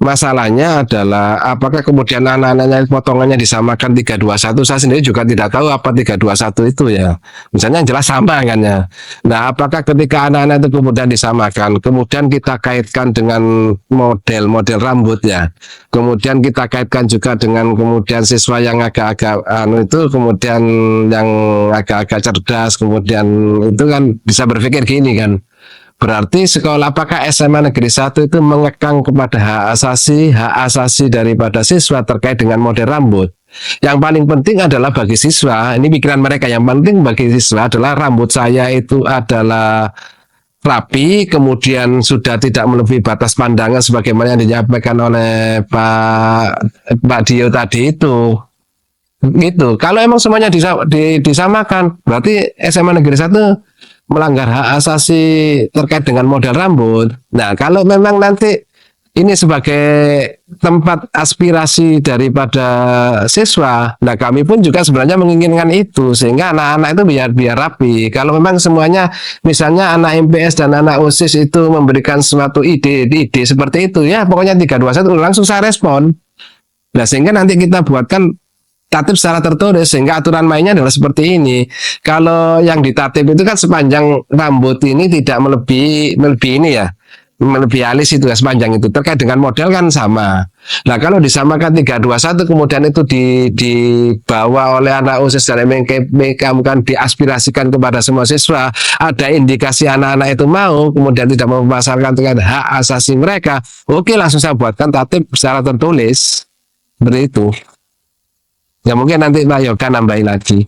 masalahnya adalah apakah kemudian anak-anaknya potongannya disamakan 321, saya sendiri juga tidak tahu apa 321 itu ya. Misalnya yang jelas sama kan ya. Nah, apakah ketika anak-anak itu kemudian disamakan, kemudian kita kaitkan dengan model rambut ya. Kemudian kita kaitkan juga dengan kemudian siswa yang agak-agak itu kemudian yang agak-agak cerdas, kemudian itu kan bisa berpikir gini kan. Berarti sekolah apakah SMA Negeri 1 itu mengekang kepada hak asasi daripada siswa terkait dengan model rambut. Yang paling penting adalah bagi siswa, ini pikiran mereka, yang penting bagi siswa adalah rambut saya itu adalah rapi, kemudian sudah tidak melebihi batas pandangan sebagaimana yang disampaikan oleh Pak Dio tadi itu. Gitu. Kalau emang semuanya disamakan, berarti SMA Negeri 1 melanggar hak asasi terkait dengan model rambut. Nah, kalau memang nanti ini sebagai tempat aspirasi daripada siswa, nah kami pun juga sebenarnya menginginkan itu sehingga anak-anak itu biar rapi. Kalau memang semuanya, misalnya anak MPS dan anak OSIS itu memberikan suatu ide seperti itu, ya pokoknya 321 langsung saya respon. Nah, sehingga nanti kita buatkan tatip secara tertulis sehingga aturan mainnya adalah seperti ini. Kalau yang ditatip itu kan sepanjang rambut ini tidak melebihi ini ya, melebihi alis itu ya, sepanjang itu terkait dengan model kan sama. Nah, kalau disamakan 321 kemudian itu dibawa oleh anak OSIS dan MK kan diaspirasikan kepada semua siswa, ada indikasi anak-anak itu mau kemudian tidak memasarkan terkait hak asasi mereka, oke, langsung saya buatkan tatip secara tertulis seperti itu. Ya mungkin nanti Pak Yoga nambahin lagi.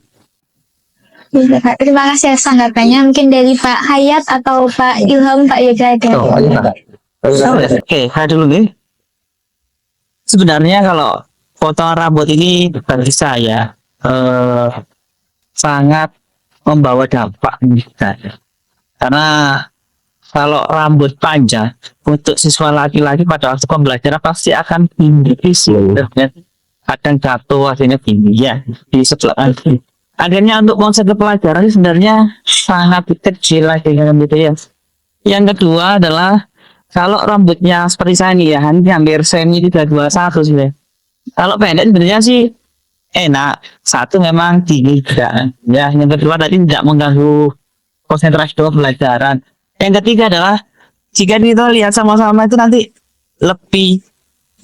Bisa, Pak. Terima kasih atas tanggapannya. Mungkin dari Pak Hayat atau Pak Ilham, Pak Yoga ada. Oke, saya dulu nih. Sebenarnya kalau potongan rambut ini bagi saya sangat membawa dampak nih, karena kalau rambut panjang untuk siswa laki-laki pada waktu pembelajaran pasti akan tinggi sih. Kadang jatuh hasilnya tinggi ya di sebelah kanan. Akhirnya untuk konsep pelajaran sebenarnya sangat kecil lagi kan gitu ya. Yang kedua adalah kalau rambutnya seperti saya nih ya, hampir semi 321 sih. Kalau pendek sebenarnya sih enak. Satu memang tinggi tidak. Ya, yang kedua tadi tidak mengganggu konsentrasi dalam pelajaran. Yang ketiga adalah jika kita lihat sama-sama itu nanti lebih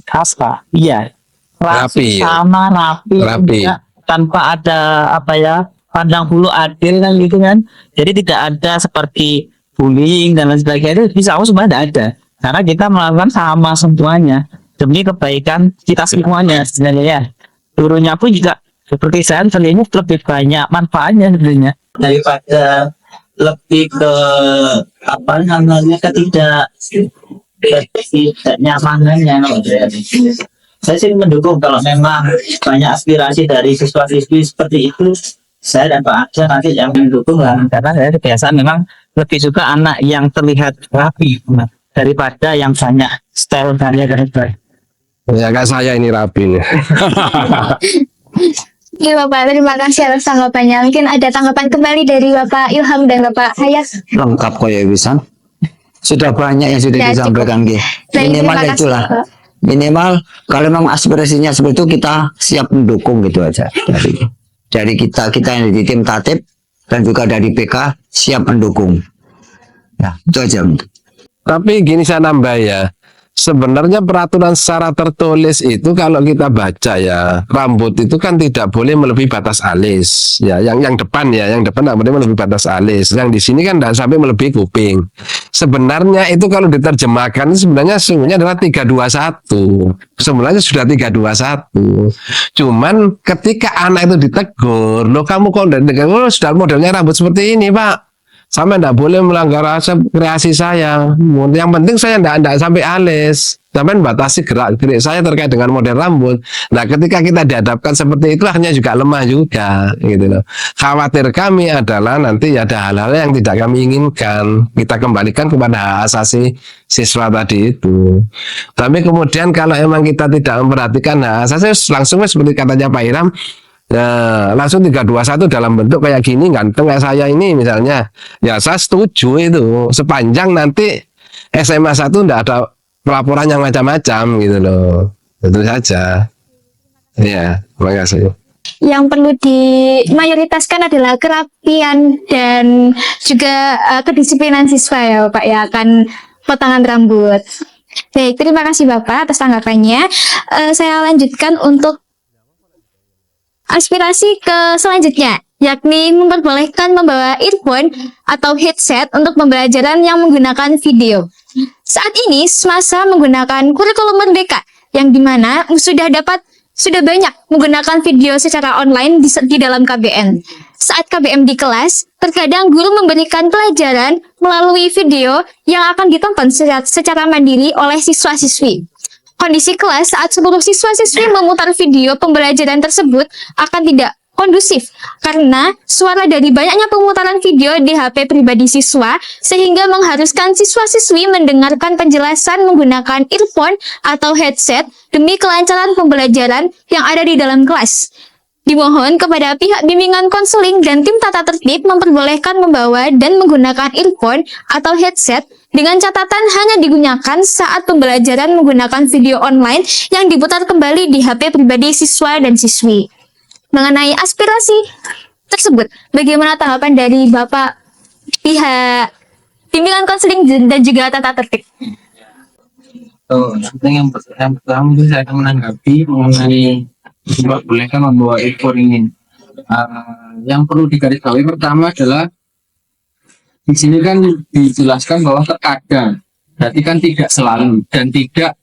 apa? Iya, Rapi, ya. sama rapi, Rapi. juga, tanpa ada apa ya pandang bulu adil kan gitu kan. Jadi tidak ada seperti bullying dan lain sebagainya, itu bisa semua tidak ada karena kita melakukan sama semuanya demi kebaikan kita semuanya sebenarnya ya. Gurunya pun juga seperti saya sebenarnya lebih banyak manfaatnya sebenarnya daripada lebih ke apa namanya ketidaknyamanannya. Saya sih mendukung kalau memang banyak aspirasi dari siswa-siswi seperti itu. Saya dan Pak Aksa nanti yang mendukung lah, karena saya kebiasaan memang lebih suka anak yang terlihat rapi daripada yang banyak style karya dan sebagainya. Ya kayak saya ini rapi nih. Ya Bapak, terima kasih atas tanggapannya. Mungkin ada tanggapan kembali dari Bapak Ilham dan Bapak Hayas. Lengkap kok ya Wisan. Sudah banyak yang sudah Ya, disampaikan Ki. Baik, Minimal terima ya kasih, itulah. Pak. Minimal kalau memang aspirasinya seperti itu kita siap mendukung gitu aja. Dari kita yang di tim Tatip dan juga dari PK siap mendukung. Ya, itu aja. Tapi gini saya nambah ya. Sebenarnya peraturan secara tertulis itu kalau kita baca ya, rambut itu kan tidak boleh melebihi batas alis. Ya, yang depan ya, yang depan tidak boleh melebihi batas alis. Yang di sini kan tidak sampai melebihi kuping. Sebenarnya itu kalau diterjemahkan sebenarnya sesungguhnya adalah 321. Sebenarnya sudah 321. Cuman ketika anak itu ditegur, "Loh kamu kok oh, sudah modelnya rambut seperti ini, Pak. Sama tidak boleh melanggar asap kreasi saya. Yang penting saya tidak sampai alis. Sampai batasi gerak-gerik saya terkait dengan model rambut. Nah, ketika kita dihadapkan seperti itu, akhirnya juga lemah juga, gitu loh. Khawatir kami adalah nanti ada hal-hal yang tidak kami inginkan. Kita kembalikan kepada hak asasi siswa tadi itu. Tapi kemudian kalau emang kita tidak memperhatikan hak asasi, langsung seperti katanya Pak Iram, ya, langsung 321 dalam bentuk kayak gini ganteng kayak saya ini misalnya. Ya saya setuju itu sepanjang nanti SMA 1 enggak ada pelaporan yang macam-macam gitu loh. Itu saja. Iya, terima kasih. Yang perlu dimayoritaskan adalah kerapian dan juga kedisiplinan siswa ya Bapak ya, akan potongan rambut. Baik, terima kasih Bapak atas tanggapannya. Saya lanjutkan untuk aspirasi ke selanjutnya, yakni memperbolehkan membawa earphone atau headset untuk pembelajaran yang menggunakan video. Saat ini, semasa menggunakan kurikulum Merdeka, yang dimana sudah banyak menggunakan video secara online di dalam KBM. Saat KBM di kelas, terkadang guru memberikan pelajaran melalui video yang akan ditonton secara mandiri oleh siswa-siswi. Kondisi kelas saat seluruh siswa-siswi memutar video pembelajaran tersebut akan tidak kondusif karena suara dari banyaknya pemutaran video di HP pribadi siswa sehingga mengharuskan siswa-siswi mendengarkan penjelasan menggunakan earphone atau headset demi kelancaran pembelajaran yang ada di dalam kelas. Dimohon kepada pihak bimbingan konseling dan tim tata tertib memperbolehkan membawa dan menggunakan earphone atau headset dengan catatan hanya digunakan saat pembelajaran menggunakan video online yang diputar kembali di HP pribadi siswa dan siswi. Mengenai aspirasi tersebut, bagaimana tanggapan dari Bapak pihak bimbingan konseling dan juga tata tertib? Yang pertama itu saya akan menanggapi mengenai bolehkan membawa earphone ini. Yang perlu digarisbawahi pertama adalah di sini kan dijelaskan bahwa terkadang, berarti kan tidak selalu dan tidak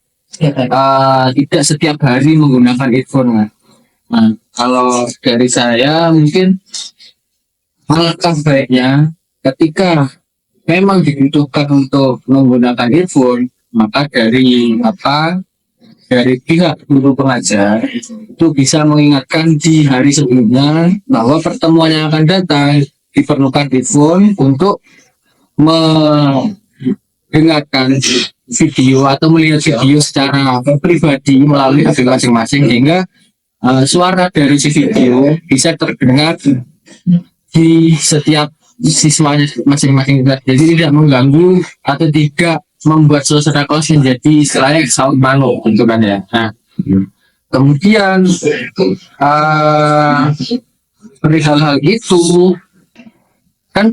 setiap hari menggunakan earphone. Nah, kalau dari saya mungkin alangkah baiknya ketika memang dibutuhkan untuk menggunakan earphone, maka dari pihak guru pengajar itu bisa mengingatkan di hari sebelumnya bahwa pertemuan yang akan datang diperlukan earphone untuk mendengarkan video atau melihat video secara pribadi melalui HP masing-masing, sehingga suara dari si video bisa terdengar di setiap siswanya masing-masing. Jadi tidak mengganggu atau tidak membuat suasana kelas menjadi istilahnya saut malu gitu kan ya. Nah, kemudian dari hal-hal itu kan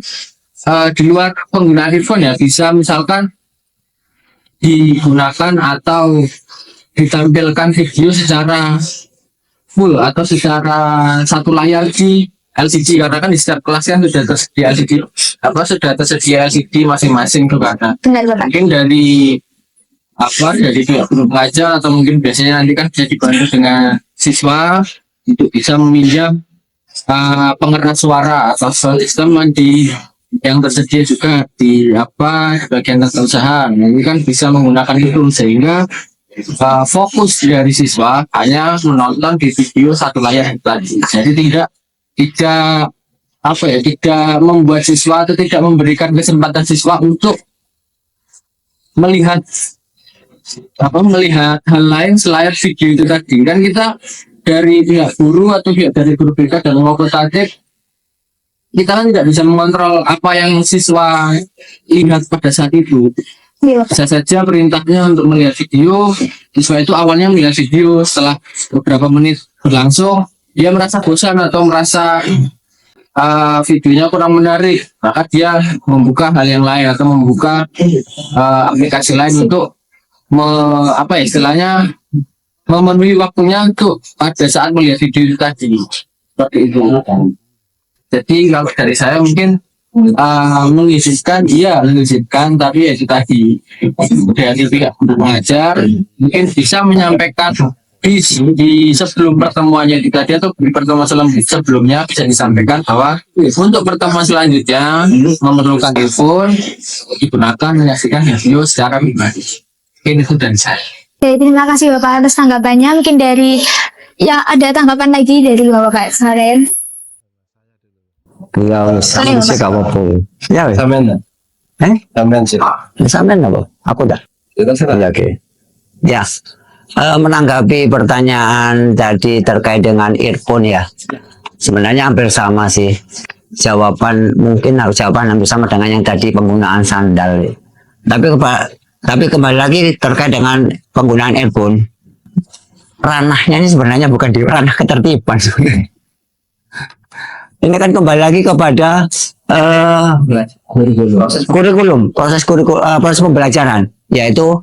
di luar penggunaan earphone ya, bisa misalkan digunakan atau ditampilkan video secara full atau secara satu layar di LCD, karena kan di setiap kelas kan sudah tersedia LCD, sudah tersedia LCD masing-masing tuh karena Benar Bapak. mungkin dari dari pihak guru pengajar atau mungkin biasanya nanti kan bisa dibantu dengan siswa untuk bisa meminjam pengeras suara atau sound system yang tersedia juga di bagian tata usaha. Ini kan bisa menggunakan itu, sehingga fokus dari siswa hanya menonton di video satu layar tadi. Jadi tidak membuat siswa atau tidak memberikan kesempatan siswa untuk melihat hal lain selain video itu tadi. Kan kita dari pihak guru atau pihak dari guru BK dan maupun tatib, kita kan tidak bisa mengontrol apa yang siswa lihat pada saat itu. Bisa saja perintahnya untuk melihat video, siswa itu awalnya melihat video, setelah beberapa menit berlangsung dia merasa bosan atau merasa videonya kurang menarik, maka dia membuka hal yang lain atau membuka aplikasi lain untuk istilahnya memenuhi waktunya untuk pada saat melihat video itu tadi. Seperti itu. Jadi kalau dari saya mungkin mengizinkan, tapi ya itu tadi dari pihak guru pengajar mungkin bisa menyampaikan di sebelum pertemuannya tadi atau di pertemuan sebelumnya bisa disampaikan bahwa untuk pertemuan selanjutnya memerlukan telepon digunakan menyaksikan video secara pribadi. Ini itu dari saya. Oke, terima kasih Bapak atas tanggapannya. Mungkin ada tanggapan lagi dari Bapak sekalian. Ya, Ayo, sih gak apa-apa. Ya, wes. Sampean. Sampean sih. Sampean apa? Aku dah. Kita Ya, oke. Ya, menanggapi pertanyaan tadi terkait dengan earphone ya, sebenarnya hampir sama sih. Jawaban hampir sama dengan yang tadi penggunaan sandal. Tapi kembali lagi terkait dengan penggunaan earphone, ranahnya ini sebenarnya bukan di ranah ketertiban sebenarnya. Ini kan kembali lagi kepada proses pembelajaran, yaitu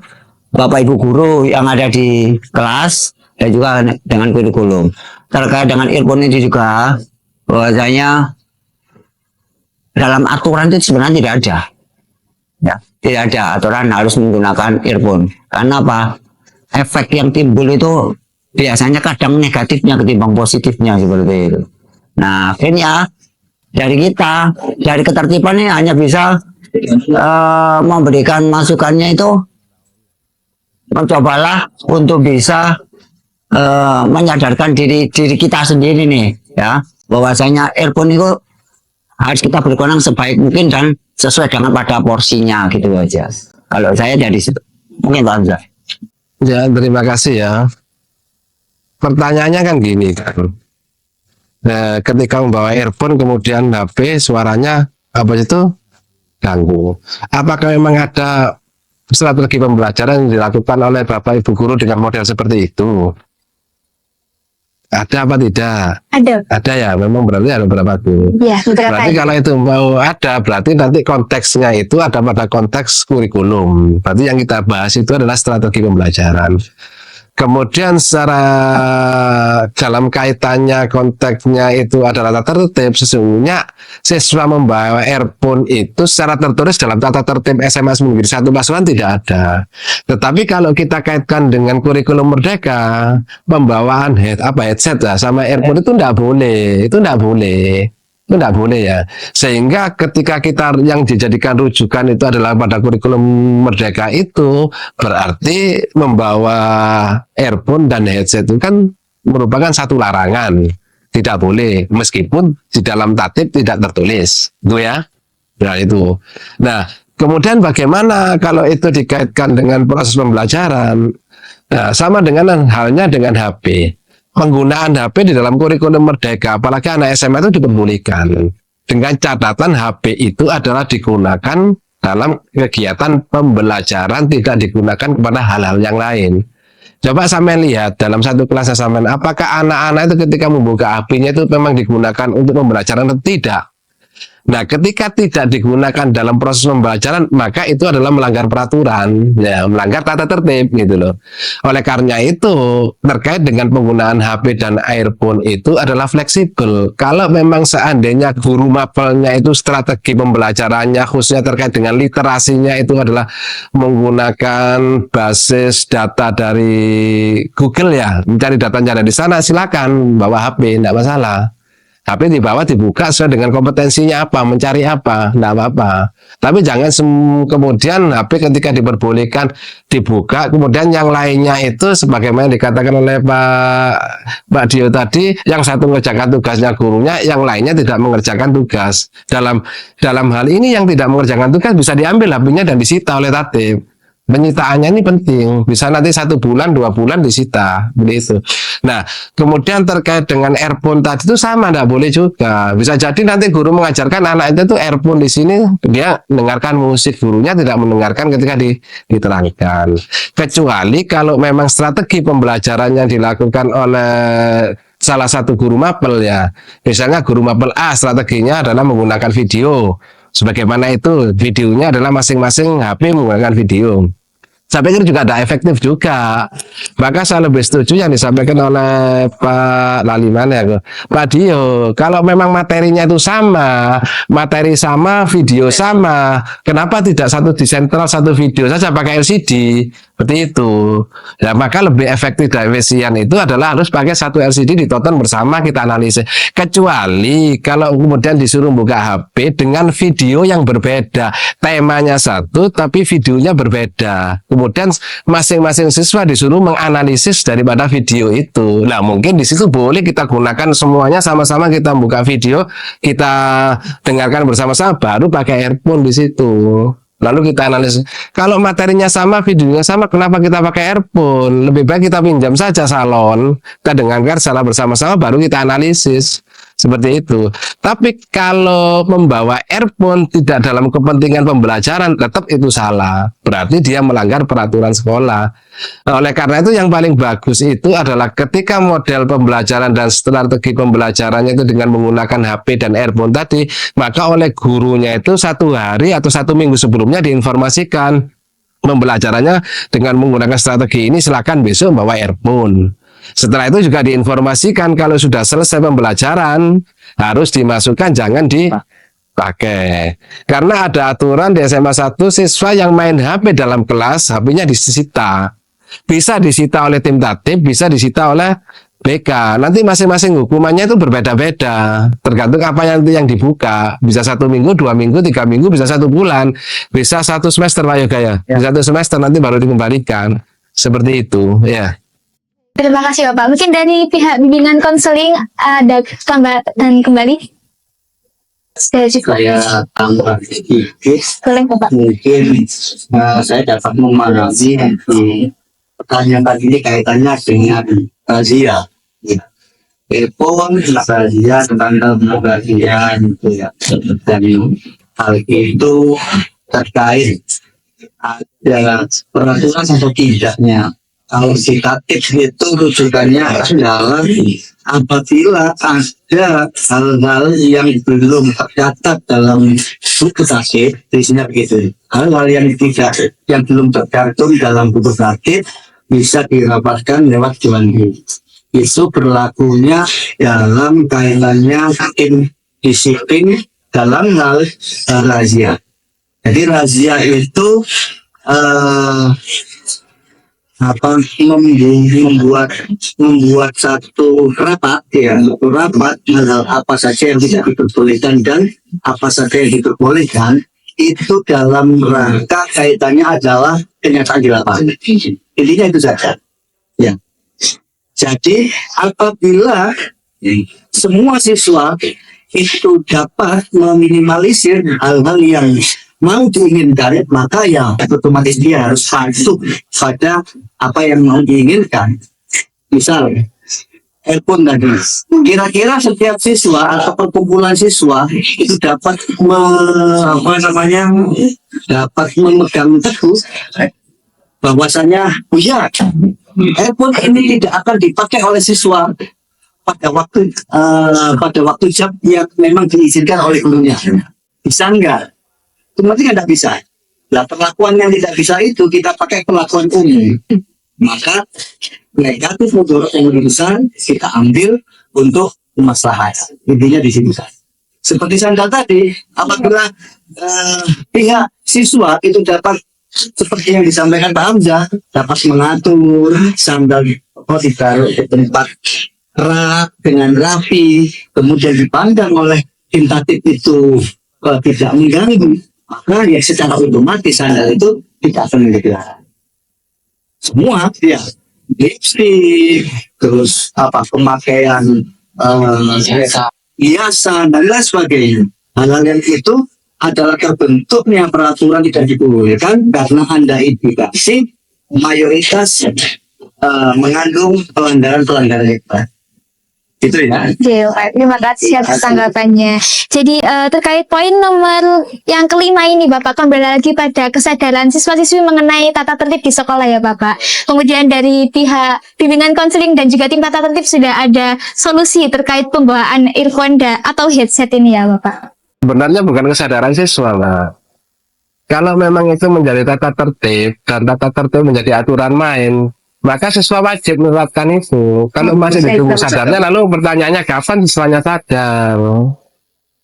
Bapak Ibu guru yang ada di kelas dan juga dengan kurikulum. Terkait dengan earphone ini juga bahwasanya dalam aturan itu sebenarnya tidak ada. Ya, tidak ada aturan harus menggunakan earphone. Karena apa? Efek yang timbul itu biasanya kadang negatifnya ketimbang positifnya seperti itu. Nah, akhirnya dari ketertiban ini hanya bisa memberikan masukannya itu, mencobalah untuk bisa menyadarkan diri kita sendiri nih, ya, bahwasanya earphone itu harus kita berkenan sebaik mungkin dan sesuai dengan pada porsinya gitu aja. Kalau saya dari situ, mungkin Pak Hamzah. Ya, terima kasih ya. Pertanyaannya kan gini kan. Nah, ketika membawa earphone kemudian HP suaranya ganggu. Apakah memang ada strategi pembelajaran yang dilakukan oleh Bapak Ibu guru dengan model seperti itu? Ada apa tidak? Ada ya, memang berarti ada beberapa guru. Ya, berarti kalau itu mau ada, berarti nanti konteksnya itu ada pada konteks kurikulum. Berarti yang kita bahas itu adalah strategi pembelajaran. Kemudian secara dalam kaitannya konteksnya itu adalah tata tertib, sesungguhnya siswa membawa earphone itu secara tertulis dalam tata tertib SMA Negeri 1 Pasuruan tidak ada. Tetapi kalau kita kaitkan dengan kurikulum Merdeka, pembawaan headset ya, sama earphone itu tidak boleh, itu tidak boleh ya. Sehingga ketika kita yang dijadikan rujukan itu adalah pada kurikulum Merdeka itu, berarti membawa earphone dan headset itu kan merupakan satu larangan, tidak boleh, meskipun di dalam tatib tidak tertulis, itu ya. Nah itu. Nah, Kemudian bagaimana kalau itu dikaitkan dengan proses pembelajaran? Nah, sama dengan halnya dengan HP. Penggunaan HP di dalam kurikulum Merdeka, apalagi anak SMA itu diperbolehkan. Dengan catatan HP itu adalah digunakan dalam kegiatan pembelajaran, tidak digunakan kepada hal-hal yang lain. Coba sampai lihat dalam satu kelas sampean, apakah anak-anak itu ketika membuka HP-nya itu memang digunakan untuk pembelajaran atau tidak? Nah, ketika tidak digunakan dalam proses pembelajaran, maka itu adalah melanggar peraturan, ya, melanggar tata tertib gitu loh. Oleh karena itu, terkait dengan penggunaan HP dan earphone itu adalah fleksibel. Kalau memang seandainya guru mapelnya itu strategi pembelajarannya khususnya terkait dengan literasinya itu adalah menggunakan basis data dari Google, ya, mencari datanya dari sana, silakan bawa HP, tidak masalah. HP dibawa, dibuka sesuai dengan kompetensinya apa, mencari apa, enggak apa-apa. Tapi jangan kemudian HP ketika diperbolehkan dibuka, kemudian yang lainnya itu sebagaimana dikatakan oleh Pak Dio tadi, yang satu mengerjakan tugasnya gurunya, yang lainnya tidak mengerjakan tugas. Dalam hal ini yang tidak mengerjakan tugas bisa diambil HP-nya dan disita oleh tatib. Penyitaannya ini penting, bisa nanti 1 bulan, 2 bulan disita, begitu. Nah, kemudian terkait dengan earphone tadi itu sama, tidak boleh juga. Bisa jadi nanti guru mengajarkan anak itu tuh earphone di sini dia mendengarkan musik, gurunya tidak mendengarkan ketika diterangkan. Kecuali kalau memang strategi pembelajarannya dilakukan oleh salah satu guru mapel, ya. Misalnya guru mapel A strateginya adalah menggunakan video. Sebagaimana itu videonya adalah masing-masing HP menggunakan video. Saya pikir juga ada efektif juga. Maka saya lebih setuju yang disampaikan oleh Pak Laliman, ya, Pak Dio. Kalau memang materinya itu sama, materi sama, video sama, kenapa tidak satu di sentral, satu video saja pakai LCD? Seperti itu. Ya, maka lebih efektif dan efisien itu adalah harus pakai satu LCD ditonton bersama, kita analisis. Kecuali kalau kemudian disuruh buka HP dengan video yang berbeda, temanya satu tapi videonya berbeda. Kemudian masing-masing siswa disuruh menganalisis daripada video itu. Nah, mungkin di situ boleh kita gunakan semuanya sama-sama, kita buka video, kita dengarkan bersama-sama, baru pakai earphone di situ. Lalu kita analisis. Kalau materinya sama, videonya sama, kenapa kita pakai earphone? Lebih baik kita pinjam saja salon, kita dengarkan secara bersama-sama, baru kita analisis. Seperti itu. Tapi kalau membawa earphone tidak dalam kepentingan pembelajaran, tetap itu salah. Berarti dia melanggar peraturan sekolah. Nah, oleh karena itu yang paling bagus itu adalah ketika model pembelajaran dan strategi pembelajarannya itu dengan menggunakan HP dan earphone tadi, maka oleh gurunya itu 1 hari atau 1 minggu sebelumnya diinformasikan pembelajarannya dengan menggunakan strategi ini, silakan besok bawa earphone. Setelah itu juga diinformasikan kalau sudah selesai pembelajaran harus dimasukkan, jangan dipakai. Karena ada aturan di SMA 1, siswa yang main HP dalam kelas, HP-nya disita. Bisa disita oleh tim tatib, bisa disita oleh BK. Nanti masing-masing hukumannya itu berbeda-beda. Tergantung apa yang dibuka. Bisa 1 minggu, 2 minggu, 3 minggu, bisa 1 bulan. Bisa 1 semester, Pak Yoga, ya. Bisa 1 semester, nanti baru dikembalikan. Seperti itu, ya. Terima kasih Bapak. Mungkin dari pihak bimbingan konseling ada tambahan kembali? Saya juga. Saya tambah sedikit, Boleh Bapak. mungkin saya dapat memahami pertanyaan tadi ini kaitannya dengan razia. Pon razia tentang pembagian itu ya, dan hal itu terkait ada peraturan atau tidaknya. Kalau dikatakan itu rujukannya adalah apabila ada hal-hal yang belum tercatat dalam buku tatib, isinya begitu. Hal-hal yang belum tercantum dalam buku tatib bisa dirapatkan lewat Dewan Guru. Itu berlakunya dalam kaitannya disiplin dalam hal razia. Jadi razia itu membuat satu rapat, ya, rapat hal apa saja yang tidak diperbolehkan dan apa saja yang diperbolehkan, itu dalam rangka kaitannya adalah kenyataan di lapangan. Intinya itu saja, ya. Jadi apabila semua siswa itu dapat meminimalisir hal-hal yang mau diinginkan, maka ya otomatis dia harus patuh pada apa yang mau diinginkan. Misal, handphone tadi, kira-kira setiap siswa atau perkumpulan siswa itu dapat dapat memegang teguh bahwasanya oh ya, handphone ini tidak akan dipakai oleh siswa pada waktu jam yang memang diizinkan oleh gurunya. Bisa enggak? Otomatis tidak bisa. Nah, perlakuan yang tidak bisa itu kita pakai perlakuan umum. Maka negatif mudarat yang lebih besar kita ambil untuk maslahat. Intinya di sini. Seperti sandal tadi, apabila pihak siswa itu dapat seperti yang disampaikan Pak Hamzah, dapat mengatur sandal ditaruh di tempat rak dengan rapi, kemudian dipandang oleh tim tatib itu tidak mengganggu, maka ya secara otomatis sandal itu tidak akan menjadi larang. Semua ya lipstick, terus pemakaian hiasan dan lain sebagainya. Hal-hal yang itu adalah terbentuknya peraturan tidak dibolehkan karena Anda indikasi mayoritas mengandung pelanggaran-pelanggaran hebat. Gitu ya. Oke, terima kasih atas tanggapannya. Jadi terkait poin nomor yang kelima ini Bapak, kembali lagi pada kesadaran siswa-siswi mengenai tata tertib di sekolah ya Bapak. Kemudian dari pihak bimbingan konseling dan juga tim tata tertib sudah ada solusi terkait pembawaan earphone atau headset ini ya Bapak. Sebenarnya bukan kesadaran siswa, Pak. Kalau memang itu menjadi tata tertib dan tata tertib menjadi aturan main, maka siswa wajib menerapkan itu. Kalau masih ditunggu sadarnya, lalu pertanyaannya kapan siswanya sadar?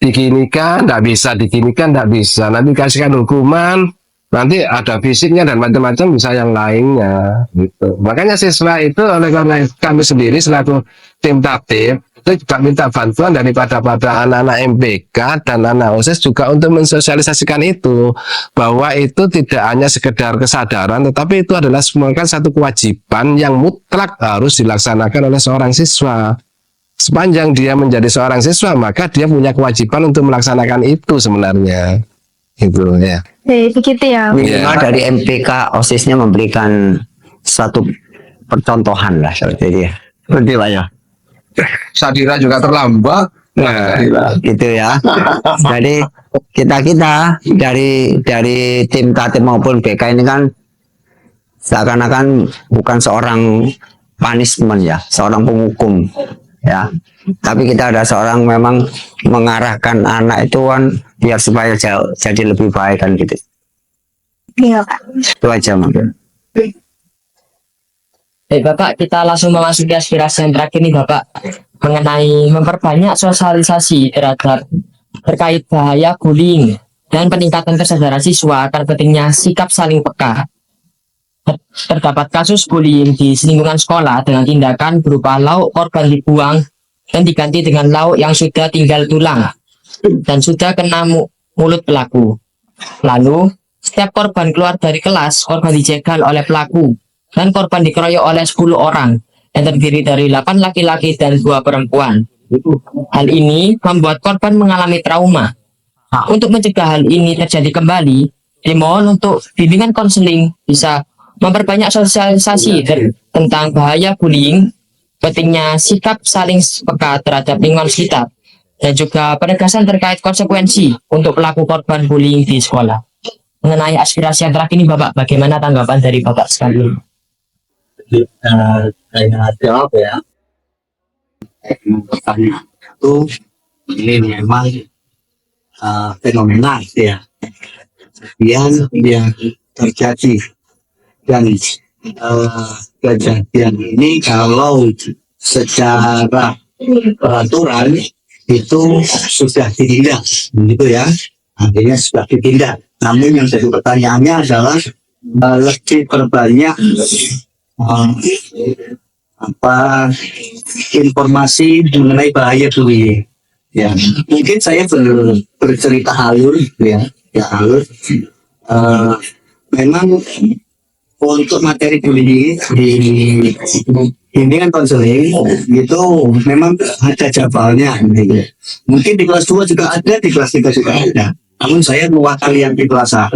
Diginikan, tidak bisa. Diginikan, tidak bisa. Nanti kasihkan hukuman, nanti ada fisiknya dan macam-macam bisa yang lainnya. Gitu. Makanya siswa itu oleh karena kami sendiri selaku tim tatib, itu juga minta bantuan daripada anak-anak MPK dan anak OSIS juga untuk mensosialisasikan itu, bahwa itu tidak hanya sekedar kesadaran, tetapi itu adalah merupakan satu kewajiban yang mutlak harus dilaksanakan oleh seorang siswa. Sepanjang dia menjadi seorang siswa, maka dia punya kewajiban untuk melaksanakan itu sebenarnya. Itu ya. Begitu ya. Minimal dari MPK OSIS-nya memberikan suatu percontohan lah seperti itu ya. Seperti lah ya. Sadira juga terlambat. Nah, gitu ya. Jadi kita dari tim tatib maupun BK ini kan seakan-akan bukan seorang punishment ya, seorang penghukum ya. Tapi kita ada seorang memang mengarahkan anak itu kan biar supaya jadi lebih baik kan gitu. Iya Pak. Itu aja mungkin. Baik Bapak, kita langsung memasuki aspirasi yang terakhir nih Bapak, mengenai memperbanyak sosialisasi terkait bahaya bullying dan peningkatan kesadaran siswa akan pentingnya sikap saling peka. Terdapat kasus bullying di lingkungan sekolah dengan tindakan berupa lauk korban dibuang dan diganti dengan lauk yang sudah tinggal tulang dan sudah kena mulut pelaku. Lalu, setiap korban keluar dari kelas, korban dijegal oleh pelaku dan korban dikeroyok oleh 10 orang yang terdiri dari 8 laki-laki dan 2 perempuan. Hal ini membuat korban mengalami trauma. Untuk mencegah hal ini terjadi kembali, dimohon untuk bimbingan konseling bisa memperbanyak sosialisasi tentang bahaya bullying, pentingnya sikap saling peka terhadap lingkungan sekitar, dan juga penegasan terkait konsekuensi untuk pelaku korban bullying di sekolah. Mengenai aspirasi yang terakhir ini Bapak, bagaimana tanggapan dari Bapak sekalian? Saya jawab ya. Pertanyaan itu ini memang fenomenal ya. Yang terjadi dan kejadian ini kalau secara peraturan itu sudah ditindak, gitu ya. Artinya sudah ditindak. Namun yang jadi pertanyaannya adalah lebih perbanyak informasi mengenai bahaya bullying. Ya, mungkin saya bercerita halus ya, halus. Memang untuk materi bullying di bimbingan konseling itu memang ada jadwalnya. Gitu. Mungkin di kelas 2 juga ada, di kelas 3 juga ada. Namun saya mewakili yang di kelas 1,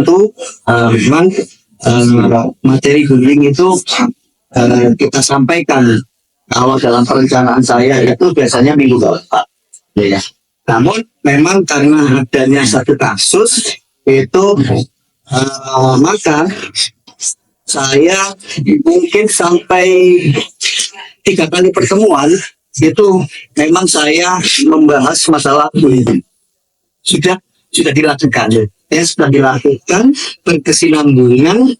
memang materi bullying itu kita sampaikan kalau dalam perencanaan saya itu biasanya minggu keempat. Ya. Namun memang karena adanya satu kasus itu maka saya mungkin sampai 3 kali pertemuan itu memang saya membahas masalah bullying. Sudah dilakukan, ya sudah dilakukan berkesinambungan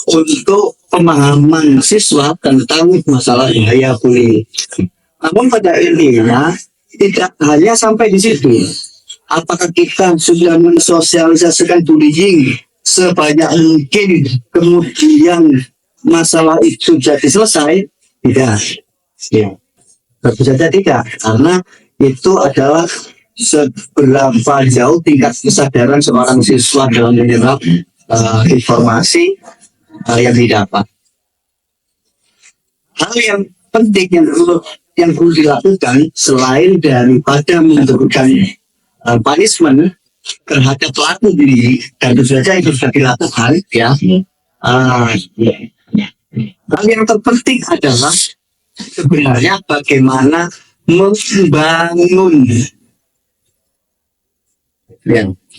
untuk pemahaman siswa tentang masalah bahaya bullying. Namun pada intinya tidak hanya sampai di situ. Apakah kita sudah mensosialisasikan bullying sebanyak mungkin kemudian masalah itu jadi selesai? Tidak. Ya. Tentu saja tidak, karena itu adalah seberapa jauh tingkat kesadaran seorang siswa dalam menyerap informasi yang didapat. Hal yang penting yang perlu dilakukan selain daripada memberikan punishment terhadap pelaku diri, dan tentu saja itu sudah dilakukan, ya. Hal yang terpenting adalah sebenarnya bagaimana membangun.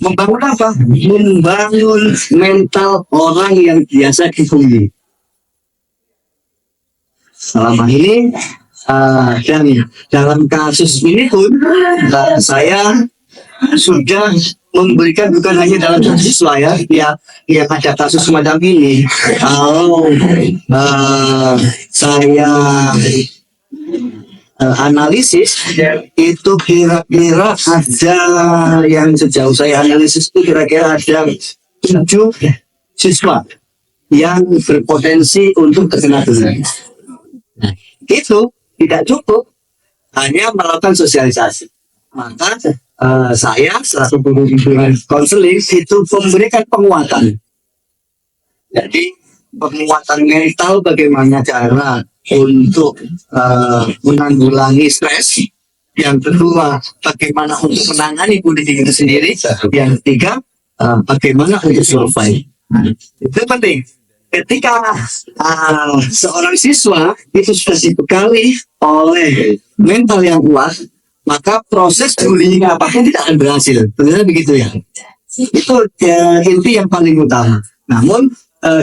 Membangun apa? Membangun mental orang yang biasa dibully. Selama ini dan dalam kasus ini pun saya sudah memberikan, bukan hanya dalam kasus siswa ya, yang ada kasus semacam ini. Kalau saya analisis itu kira-kira ada, yang sejauh saya analisis itu kira-kira ada 7 siswa yang berpotensi untuk terkena bullying. Nah, itu tidak cukup hanya melakukan sosialisasi. Maka saya selaku guru bimbingan konseling itu memberikan penguatan. Jadi penguatan mental, bagaimana cara untuk menanggulangi stres. Yang kedua, bagaimana untuk menangani bullying itu sendiri. Yang ketiga, bagaimana untuk survive. Itu penting. Ketika seorang siswa itu sudah dibekali oleh mental yang kuat, maka proses bullying apapun tidak akan berhasil. Benar begitu ya? Itu inti yang paling utama. Namun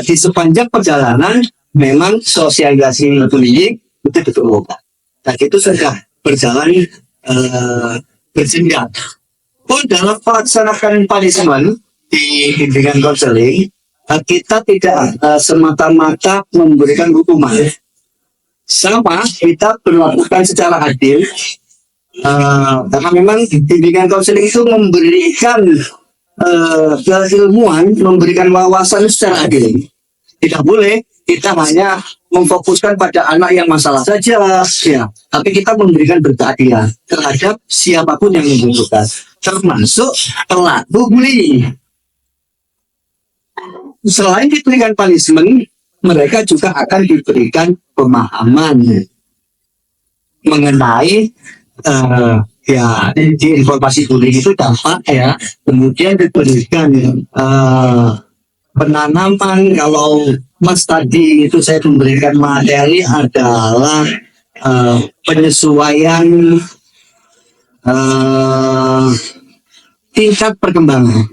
di sepanjang perjalanan memang sosialisasi bullying itu ditemukan. Dan itu sudah berjalan berjenjang. Pun dalam pelaksanaan punishment di bimbingan konseling, kita tidak semata-mata memberikan hukuman. Sama, kita berlakukan secara adil. Karena memang bimbingan konseling itu memberikan keilmuan, memberikan wawasan secara adil. Tidak boleh kita hanya memfokuskan pada anak yang masalah saja, ya. Tapi kita memberikan berkeadilan terhadap siapapun yang membutuhkan, termasuk pelaku bullying. Selain diberikan punishment, mereka juga akan diberikan pemahaman mengenai ya di informasi bullying itu dampak, ya. Kemudian diberikan penanaman. Kalau Mas tadi itu saya memberikan materi adalah penyesuaian tingkat perkembangan.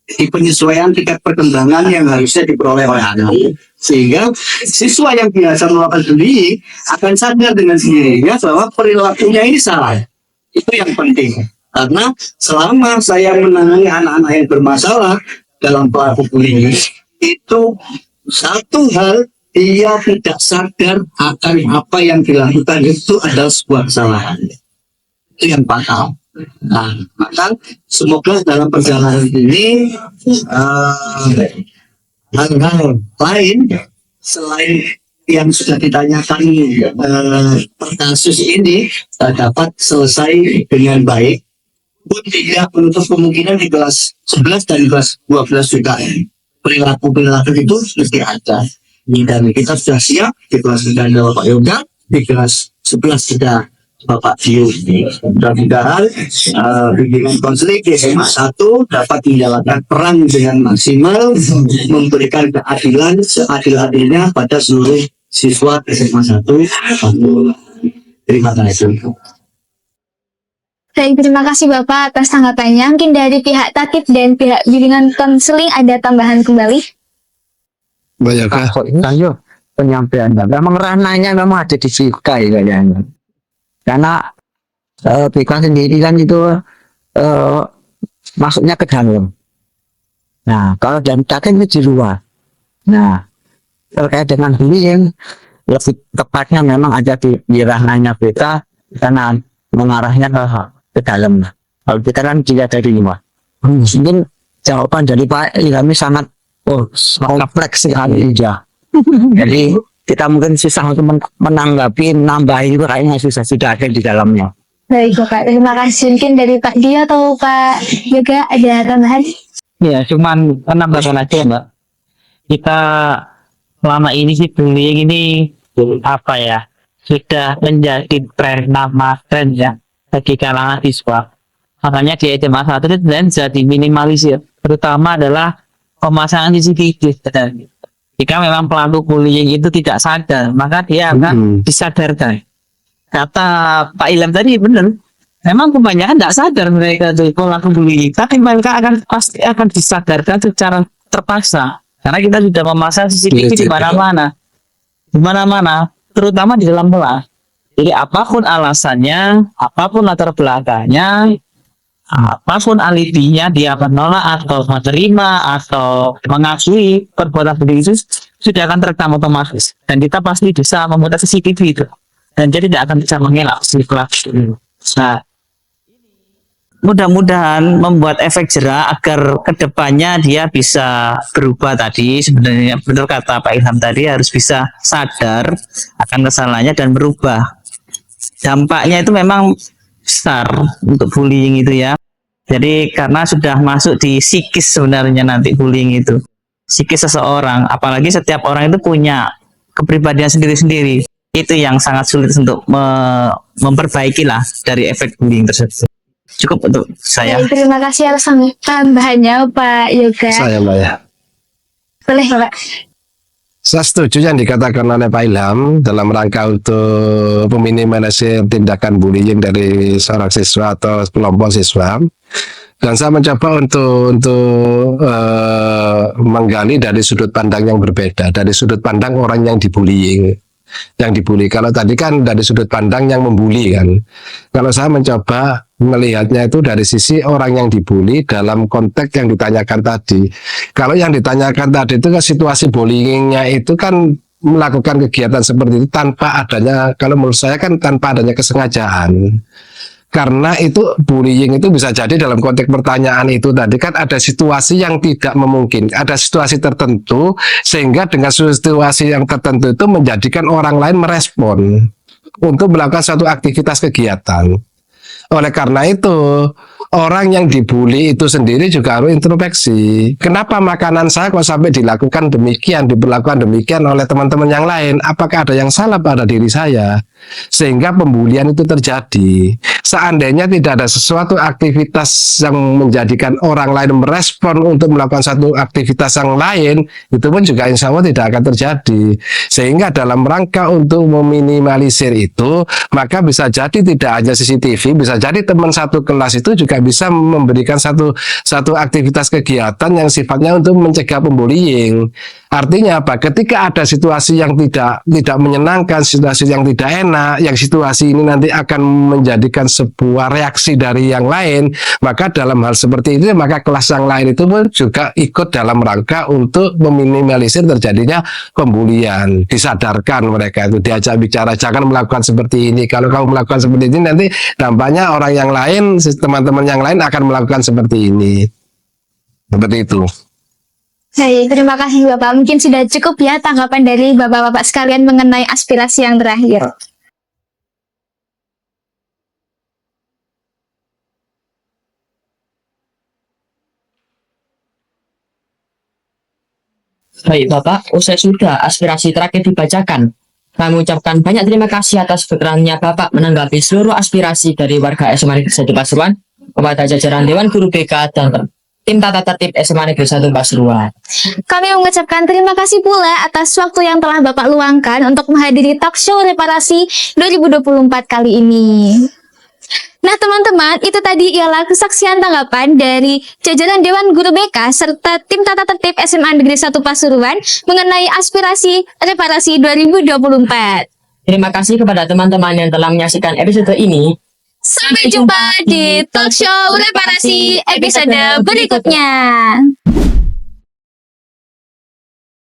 Di penyesuaian tingkat perkembangan yang harusnya diperoleh oleh anak, sehingga siswa yang biasa melakukan bullying akan sadar dengan sendirinya bahwa perilakunya ini salah. Itu yang penting, karena selama saya menangani anak-anak yang bermasalah dalam pelaku bullying, itu satu hal, dia tidak sadar akan apa yang dilakukan itu adalah sebuah kesalahan. Itu yang fatal. Nah, maka semoga dalam perjalanan ini hal-hal lain selain yang sudah ditanyakan per kasus ini dapat selesai dengan baik, pun tidak menutup kemungkinan di kelas 11 dan kelas 12 juga perilaku itu mesti ada. Dan kita sudah siap di kelas 9 Pak Yoga, di kelas 11 sudah Bapak Dio. Mudah-mudahan bimbingan konseling di SMA 1 dapat menjalankan peran dengan maksimal, memberikan keadilan seadil-adilnya pada seluruh siswa SMA 1. Terima kasih. Baik, terima kasih Bapak atas tanggapannya. Mungkin dari pihak Tatip dan pihak bimbingan konseling ada tambahan kembali? Banyakkah? Ayo penyampaiannya. Memang ranahnya memang ada di BK ya kayaknya. Karena BK sendiri kan itu masuknya ke dalam. Nah, kalau dari Tatip itu di luar. Nah, terkait dengan bullying lebih tepatnya memang ada di ranahnya BK karena mengarahnya ke dalam. Kalau kita kan dilihat dari luar. Mungkin jawaban dari Pak Ilhami sangat kompleks sekali ya. Jadi kita mungkin susah untuk menanggapi, nambahin itu kayaknya susah, sudah ada di dalamnya. Baik Bapak, terima kasih. Mungkin dari Pak Dio atau Pak Yoga ada tambahan? Ya, cuman penambahan aja Mbak. Kita selama ini sih bullying ini apa ya, sudah menjadi tren ya bagi kalangan siswa. Makanya di SMA 1 itu bisa diminimalisir, terutama adalah pemasangan CCTV. Jika memang pelaku bullying itu tidak sadar, maka dia akan disadarkan. Kata Pak Ilham tadi benar, memang kebanyakan tidak sadar mereka itu pelaku bullying, tapi mereka pasti akan disadarkan secara terpaksa, karena kita sudah memasang CCTV di mana-mana, terutama di dalam kelas. Jadi apapun alasannya, apapun latar belakangnya, apapun alibinya, dia menolak atau menerima atau mengakui perbuatan begitu sudah akan terekam otomatis, dan kita pasti bisa memutar CCTV itu, dan jadi tidak akan bisa mengelak si pelaku. Nah, mudah-mudahan membuat efek jerak agar kedepannya dia bisa berubah. Tadi sebenarnya benar kata Pak Ilham tadi, harus bisa sadar akan kesalahannya dan berubah. Dampaknya itu memang besar untuk bullying itu ya. Jadi karena sudah masuk di psikis sebenarnya nanti bullying itu, psikis seseorang, apalagi setiap orang itu punya kepribadian sendiri-sendiri. Itu yang sangat sulit untuk memperbaiki lah dari efek bullying tersebut. Cukup untuk saya. Baik, terima kasih atas tambahannya Pak Yoga. Saya Mbak ya. Boleh Bapak. Saya setuju yang dikatakan oleh Pak Ilham dalam rangka untuk meminimalisir tindakan bullying dari seorang siswa atau kelompok siswa. Dan saya mencoba untuk menggali dari sudut pandang yang berbeda, dari sudut pandang orang yang dibullying. Kalau tadi kan dari sudut pandang yang membuli kan. Kalau saya mencoba melihatnya itu dari sisi orang yang dibully dalam konteks yang ditanyakan tadi. Kalau yang ditanyakan tadi itu kan situasi bullyingnya itu kan melakukan kegiatan seperti itu tanpa adanya, kalau menurut saya kan tanpa adanya kesengajaan. Karena itu bullying itu bisa jadi dalam konteks pertanyaan itu tadi kan ada situasi yang tidak memungkinkan, ada situasi tertentu sehingga dengan situasi yang tertentu itu menjadikan orang lain merespon untuk melakukan suatu aktivitas kegiatan. Oleh karena itu, orang yang dibully itu sendiri juga harus introspeksi. Kenapa makanan saya kok sampai dilakukan demikian, diperlakukan demikian oleh teman-teman yang lain? Apakah ada yang salah pada diri saya? Sehingga pembulian itu terjadi. Seandainya tidak ada sesuatu aktivitas yang menjadikan orang lain merespon untuk melakukan satu aktivitas yang lain, itu pun juga insya Allah tidak akan terjadi. Sehingga dalam rangka untuk meminimalisir itu, maka bisa jadi tidak hanya CCTV, bisa jadi teman satu kelas itu juga bisa memberikan satu aktivitas kegiatan yang sifatnya untuk mencegah pembullying. Artinya apa? Ketika ada situasi yang tidak menyenangkan, situasi yang tidak enak, yang situasi ini nanti akan menjadikan sebuah reaksi dari yang lain, maka dalam hal seperti ini maka kelas yang lain itu pun juga ikut dalam rangka untuk meminimalisir terjadinya pembulian. Disadarkan mereka itu, diajak bicara, jangan melakukan seperti ini. Kalau kamu melakukan seperti ini nanti dampaknya orang yang lain, teman-teman yang lain akan melakukan seperti ini. Seperti itu. Baik, terima kasih Bapak. Mungkin sudah cukup ya tanggapan dari Bapak-Bapak sekalian mengenai aspirasi yang terakhir. Baik Bapak, usai sudah aspirasi terakhir dibacakan, Kami ucapkan banyak terima kasih atas keterangannya Bapak menanggapi seluruh aspirasi dari warga SMA Negeri 1 Pasuruan kepada jajaran Dewan Guru BK dan tim tata tertib SMA Negeri 1 Pasuruan. Kami mengucapkan terima kasih pula atas waktu yang telah Bapak luangkan untuk menghadiri talk show reparasi 2024 kali ini. Nah teman-teman, itu tadi ialah kesaksian tanggapan dari jajaran Dewan Guru BK serta tim tata tertib SMA Negeri 1 Pasuruan mengenai aspirasi reparasi 2024. Terima kasih kepada teman-teman yang telah menyaksikan episode ini. Sampai jumpa di talk show reparasi episode berikutnya.